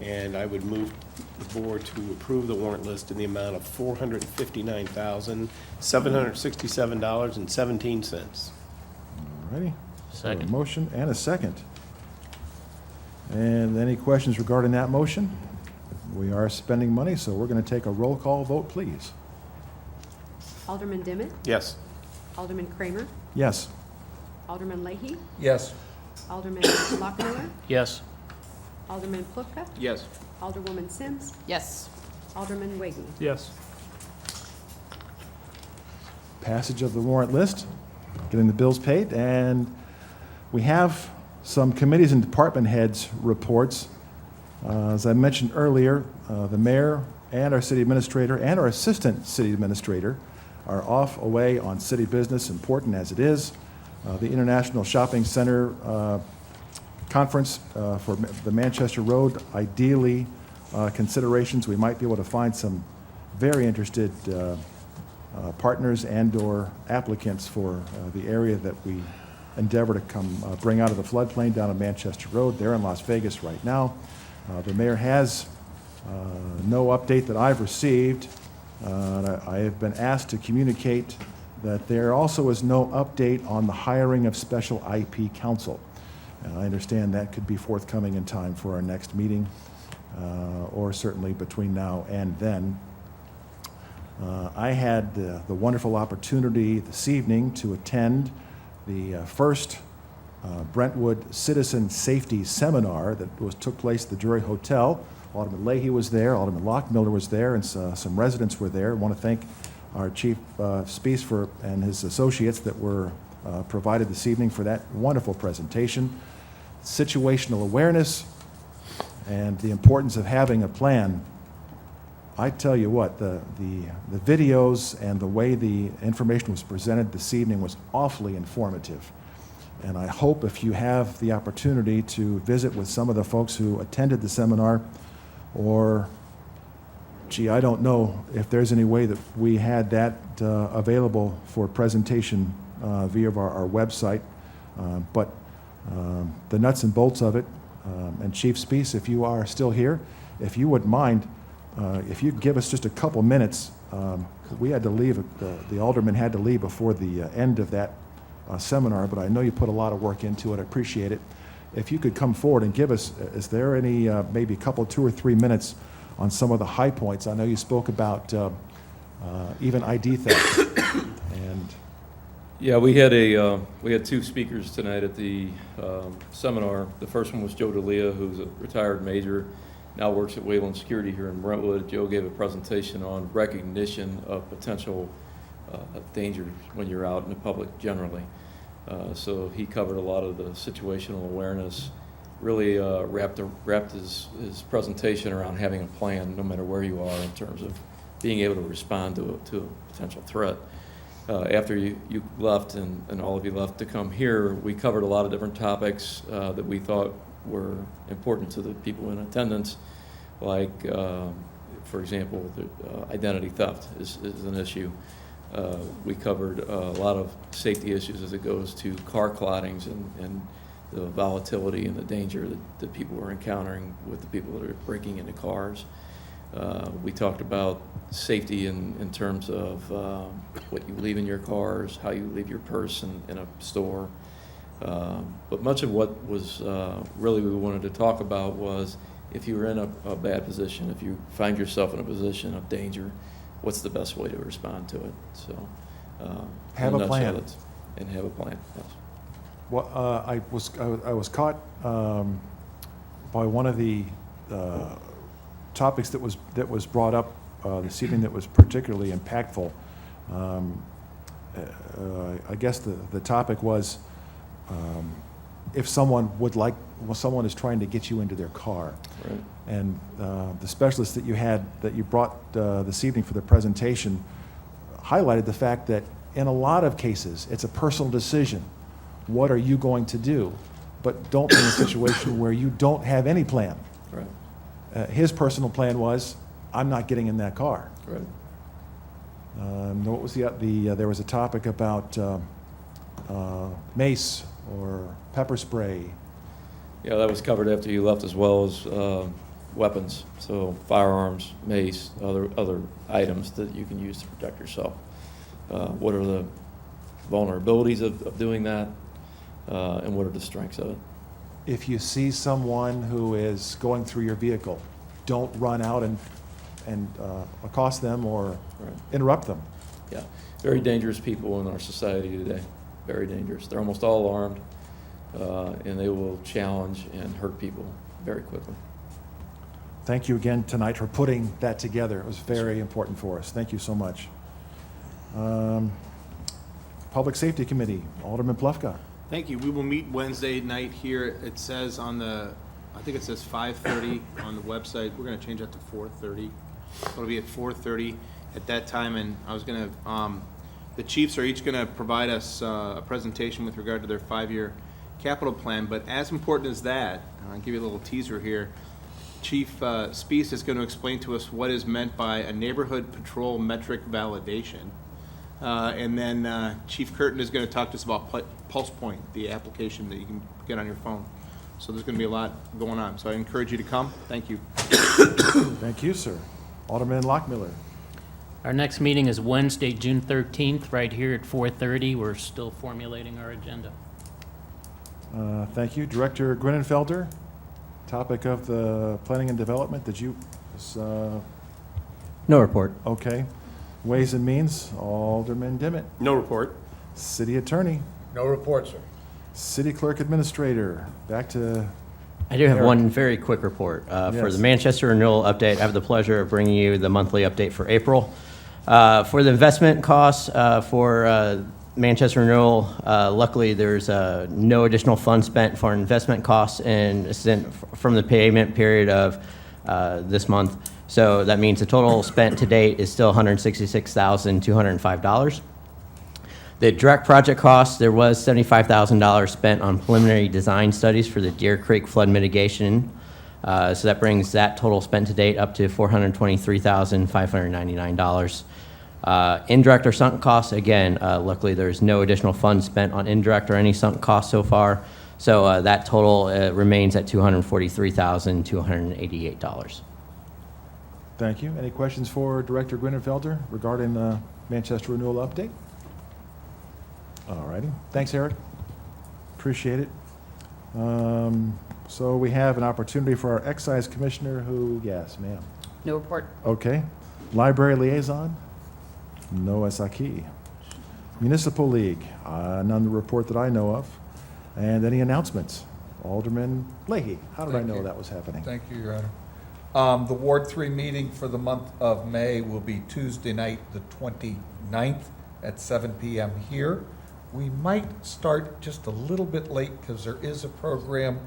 and I would move the board to approve the warrant list in the amount of $459,767.17. All righty. Second. A motion and a second. And any questions regarding that motion? We are spending money, so we're going to take a roll call vote, please. Alderman Dimmitt? Yes. Alderman Kramer? Yes. Alderman Leahy? Yes. Alderman Lockmiller? Yes. Alderman Plufka? Yes. Alderwoman Sims? Yes. Alderman Wagey? Yes. Passage of the warrant list, getting the bills paid, and we have Some committees and department heads' reports. As I mentioned earlier, the mayor and our city administrator and our assistant city administrator are off away on city business, important as it is. The International Shopping Center Conference for the Manchester Road, ideally considerations, we might be able to find some very interested partners and/or applicants for the area that we endeavor to come bring out of the floodplain down on Manchester Road. They're in Las Vegas right now. The mayor has no update that I've received. I have been asked to communicate that there also is no update on the hiring of special IP counsel. And I understand that could be forthcoming in time for our next meeting, or certainly between now and then. I had the wonderful opportunity this evening to attend the first Brentwood Citizen Safety Seminar that took place at the Drury Hotel. Alderman Leahy was there, Alderman Lockmiller was there, and some residents were there. I want to thank our Chief Spies and his associates that were provided this evening for that wonderful presentation. Situational awareness and the importance of having a plan. I tell you what, the videos and the way the information was presented this evening was awfully informative. And I hope if you have the opportunity to visit with some of the folks who attended the seminar, or, gee, I don't know if there's any way that we had that available for presentation via our website, but the nuts and bolts of it, and Chief Spies, if you are still here, if you would mind, if you give us just a couple minutes, we had to leave, the alderman had to leave before the end of that seminar, but I know you put a lot of work into it. I appreciate it. If you could come forward and give us, is there any, maybe a couple, 2 or 3 minutes on some of the high points? I know you spoke about even ID theft. And Yeah, we had 2 speakers tonight at the seminar. The first one was Joe DeLea, who's a retired major, now works at Wayland Security here in Brentwood. Joe gave a presentation on recognition of potential dangers when you're out in the public generally. So he covered a lot of the situational awareness, really wrapped his presentation around having a plan no matter where you are in terms of being able to respond to a potential threat. After you left and all of you left to come here, we covered a lot of different topics that we thought were important to the people in attendance, like, for example, identity theft is an issue. We covered a lot of safety issues as it goes to car clottings and the volatility and the danger that people are encountering with the people that are breaking into cars. We talked about safety in terms of what you leave in your cars, how you leave your purse in a store. But much of what was really we wanted to talk about was if you were in a bad position, if you find yourself in a position of danger, what's the best way to respond to it? So, have a plan. And have a plan, yes. Well, I was caught by one of the topics that was brought up this evening that was particularly impactful. I guess the topic was if someone is trying to get you into their car. Right. And the specialist that you brought this evening for the presentation highlighted the fact that in a lot of cases, it's a personal decision. What are you going to do? But don't be in a situation where you don't have any plan. Right. His personal plan was, I'm not getting in that car. Right. What was there was a topic about mace or pepper spray. Yeah, that was covered after you left, as well as weapons, so firearms, mace, other items that you can use to protect yourself. What are the vulnerabilities of doing that, and what are the strengths of it? If you see someone who is going through your vehicle, don't run out and accost them or interrupt them. Yeah, very dangerous people in our society today, very dangerous. They're almost all armed, and they will challenge and hurt people very quickly. Thank you again tonight for putting that together. It was very important for us. Thank you so much. Public Safety Committee, Alderman Plufka. Thank you. We will meet Wednesday night here. It says on the, I think it says 5:30 on the website. We're going to change that to 4:30. It'll be at 4:30 at that time, and I was going to, the chiefs are each going to provide us a presentation with regard to their 5-year capital plan, but as important as that, and I'll give you a little teaser here, Chief Spees is going to explain to us what is meant by a neighborhood patrol metric validation. And then Chief Curtin is going to talk to us about Pulse Point, the application that you can get on your phone. So there's going to be a lot going on. So I encourage you to come. Thank you. Thank you, sir. Alderman Lockmiller. Our next meeting is Wednesday, June 13th, right here at 4:30. We're still formulating our agenda. Thank you. Director Grinenfelder, topic of the planning and development, did you, No report. okay. Ways and Means, Alderman Dimmitt. No report. City Attorney, No report, sir. City Clerk Administrator, back to, I do have Eric. one very quick report. For Yes. the Manchester renewal update, I have the pleasure of bringing you the monthly update for April. For the investment costs for Manchester renewal, luckily there's no additional funds spent for investment costs from the payment period of this month. So that means the total spent to date is still $166,205. The direct project costs, there was $75,000 spent on preliminary design studies for the Deer Creek flood mitigation. So that brings that total spent to date up to $423,599. Indirect or sunk costs, again, luckily there's no additional funds spent on indirect or any sunk costs so far. So that total remains at $243,288. thank you. Any questions for Director Grinenfelder regarding the Manchester renewal update? All righty. Thanks, Eric. Appreciate it. So we have an opportunity for our Excise Commissioner who, yes, ma'am. No report. Okay. Library Liaison? Noah Saki. Municipal League? None to report that I know of. And any announcements? Alderman Leahy. How did I Thank know you. that was happening? Thank you, Your Honor. The Ward 3 meeting for the month of May will be Tuesday night, the 29th at 7 p.m. here. We might start just a little bit late because there is a program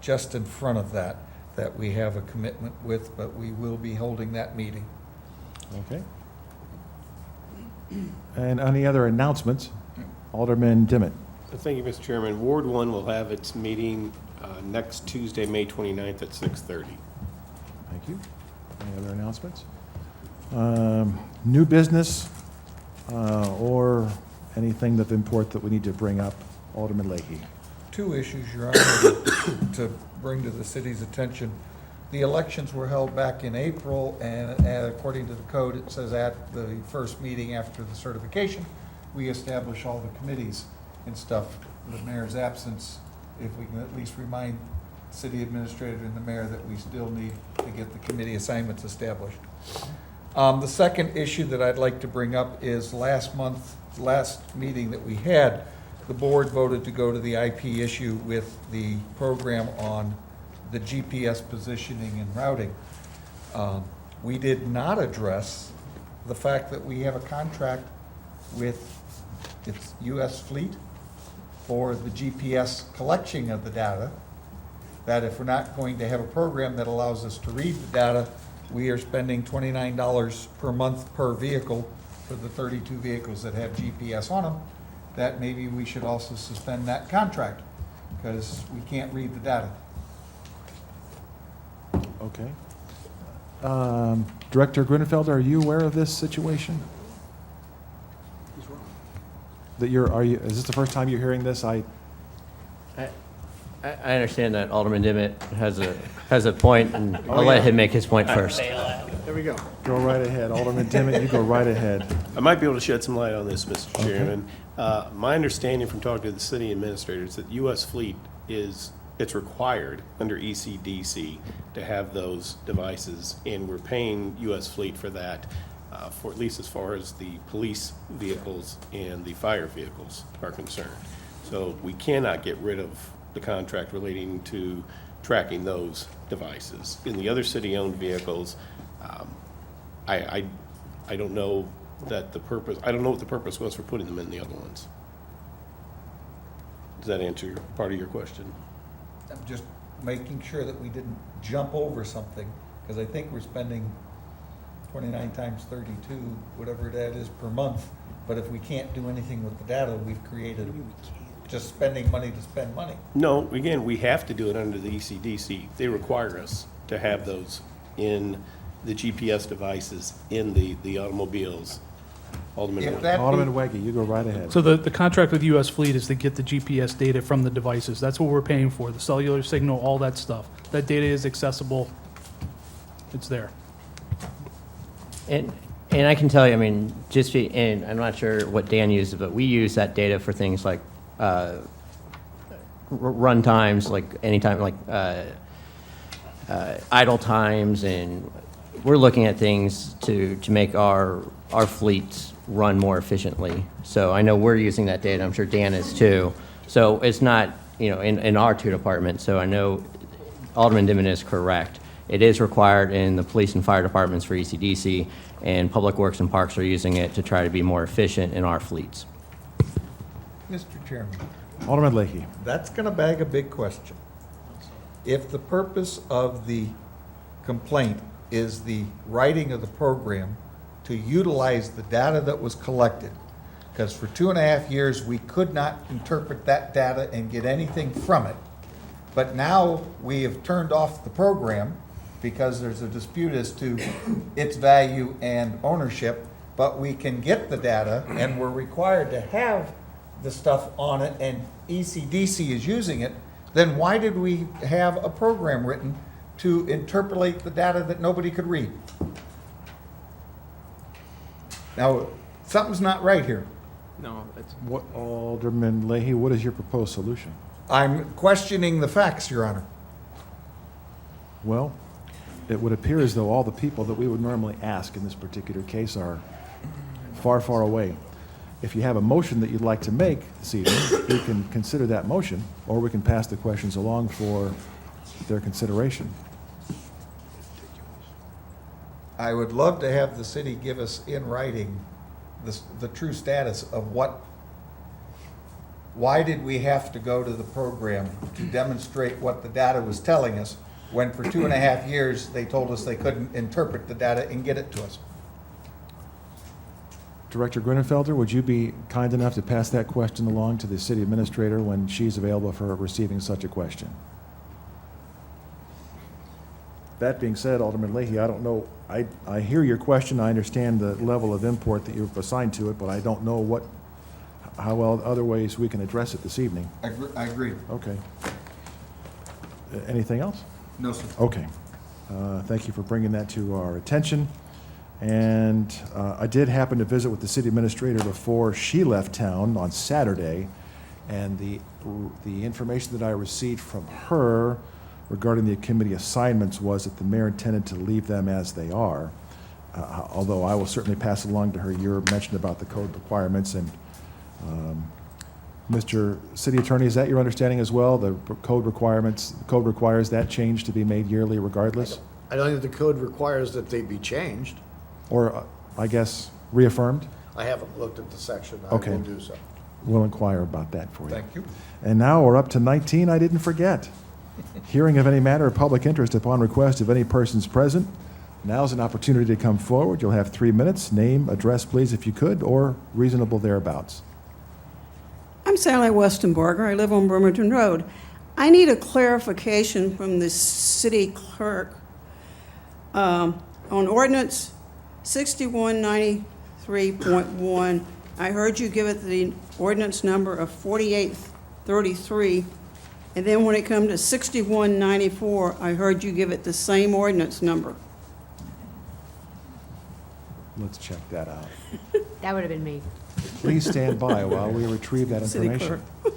just in front of that we have a commitment with, but we will be holding that meeting. Okay. And any other announcements? Alderman Dimmitt. Thank you, Mr. Chairman. Ward 1 will have its meeting next Tuesday, May 29th at 6:30. Thank you. Any other announcements? New business or anything of import that we need to bring up? Alderman Leahy. Two issues, Your Honor, to bring to the city's attention. The elections were held back in April, and according to the code, it says at the first meeting after the certification, we establish all the committees and stuff. In the mayor's absence, if we can at least remind the city administrator and the mayor that we still need to get the committee assignments established. The second issue that I'd like to bring up is last meeting that we had, the board voted to go to the IP issue with the program on the GPS positioning and routing. We did not address the fact that we have a contract with its U.S. fleet for the GPS collection of the data, that if we're not going to have a program that allows us to read the data, we are spending $29 per month per vehicle for the 32 vehicles that have GPS on them, that maybe we should also suspend that contract because we can't read the data. Okay. Director Grinenfelder, are you aware of this situation? That is this the first time you're hearing this? I understand that Alderman Dimmitt has a point, and I'll let him make his point first. There we go. Go right ahead. Alderman Dimmitt, you go right ahead. I might be able to shed some light on this, Mr. Chairman. My understanding from talking to the city administrator is that U.S. Fleet it's required under ECDC to have those devices, and we're paying U.S. Fleet for that, for at least as far as the police vehicles and the fire vehicles are concerned. So we cannot get rid of the contract relating to tracking those devices. In the other city-owned vehicles, I don't know that the purpose, I don't know what the purpose was for putting them in the other ones. Does that answer part of your question? I'm just making sure that we didn't jump over something, because I think we're spending 29 times 32, whatever that is per month. But if we can't do anything with the data we've created, just spending money to spend money. No, again, we have to do it under the ECDC. They require us to have those in the GPS devices in the automobiles. Alderman If Wood. that- Alderman Weggie, you go right ahead. So the contract with US Fleet is to get the GPS data from the devices. That's what we're paying for, the cellular signal, all that stuff. That data is accessible. It's there. And I can tell you, I mean, and I'm not sure what Dan uses, but we use that data for things like run times, like anytime, like idle times, and we're looking at things to make our fleets run more efficiently. So I know we're using that data. I'm sure Dan is too. So it's not, in our two departments. So I know Alderman Dimon is correct. It is required in the police and fire departments for ECDC, and Public Works and Parks are using it to try to be more efficient in our fleets. Mr. Chairman, Alderman Leahy. that's going to beg a big question. If the purpose of the complaint is the writing of the program to utilize the data that was collected, because for 2.5 years, we could not interpret that data and get anything from it. But now we have turned off the program because there's a dispute as to its value and ownership, but we can get the data and we're required to have the stuff on it and ECDC is using it, then why did we have a program written to interpolate the data that nobody could read? Now, something's not right here. No, it's, Alderman Leahy, what is your proposed solution? I'm questioning the facts, Your Honor. Well, it would appear as though all the people that we would normally ask in this particular case are far, far away. If you have a motion that you'd like to make this evening, we can consider that motion, or we can pass the questions along for their consideration. I would love to have the city give us in writing the true status of why did we have to go to the program to demonstrate what the data was telling us, when for 2.5 years, they told us they couldn't interpret the data and get it to us. Director Grunenfelder, would you be kind enough to pass that question along to the city administrator when she's available for receiving such a question? That being said, Alderman Leahy, I don't know, I hear your question, I understand the level of import that you've assigned to it, but I don't know how well other ways we can address it this evening. I agree. Okay. Anything else? No, sir. Okay. Thank you for bringing that to our attention. And I did happen to visit with the city administrator before she left town on Saturday, and the information that I received from her regarding the committee assignments was that the mayor intended to leave them as they are, although I will certainly pass along to her your mention about the code requirements. And Mr. City Attorney, is that your understanding as well? The code requires that change to be made yearly regardless? I don't think the code requires that they be changed. Or, I guess, reaffirmed? I haven't looked at the section. I Okay. will do so. We'll inquire about that for you. Thank you. And now we're up to 19, I didn't forget. Hearing of any matter of public interest upon request of any persons present. Now's an opportunity to come forward. You'll have 3 minutes. Name, address, please, if you could, or reasonable thereabouts. I'm Sally Westenberger. I live on Bremerton Road. I need a clarification from the city clerk on ordinance 6193.1. I heard you give it the ordinance number of 4833, and then when it comes to 6194, I heard you give it the same ordinance number. Let's check that out. That would have been me. Please stand by while we retrieve that City information. clerk.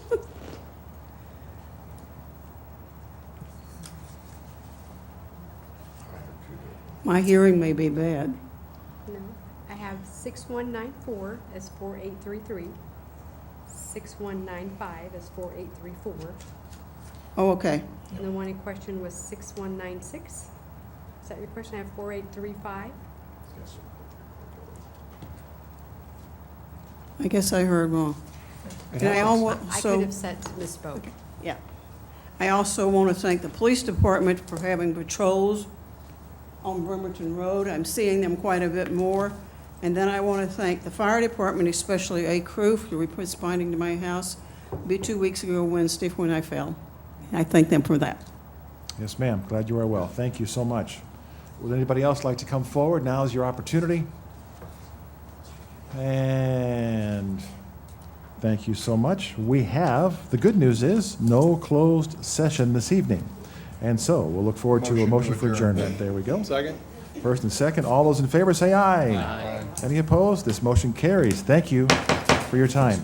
My hearing may be bad. No, I have 6194 as 4833, 6195 as 4834, Oh, okay. and the one in question was 6196. Is that your question? I have 4835. I guess I heard wrong. And I I also, could have said misspoke. yeah. I also want to thank the police department for having patrols on Bremerton Road. I'm seeing them quite a bit more. And then I want to thank the fire department, especially a crew, for responding to my house. It'll be 2 weeks ago Wednesday when I fell. I thank them for that. Yes, ma'am. Glad you are well. Thank you so much. Would anybody else like to come forward? Now is your opportunity. And thank you so much. We have, the good news is, no closed session this evening. And so we'll look forward to a motion for adjournment. There we go. Second? First and second, all those in favor say aye. Any opposed? This motion carries. Thank you for your time.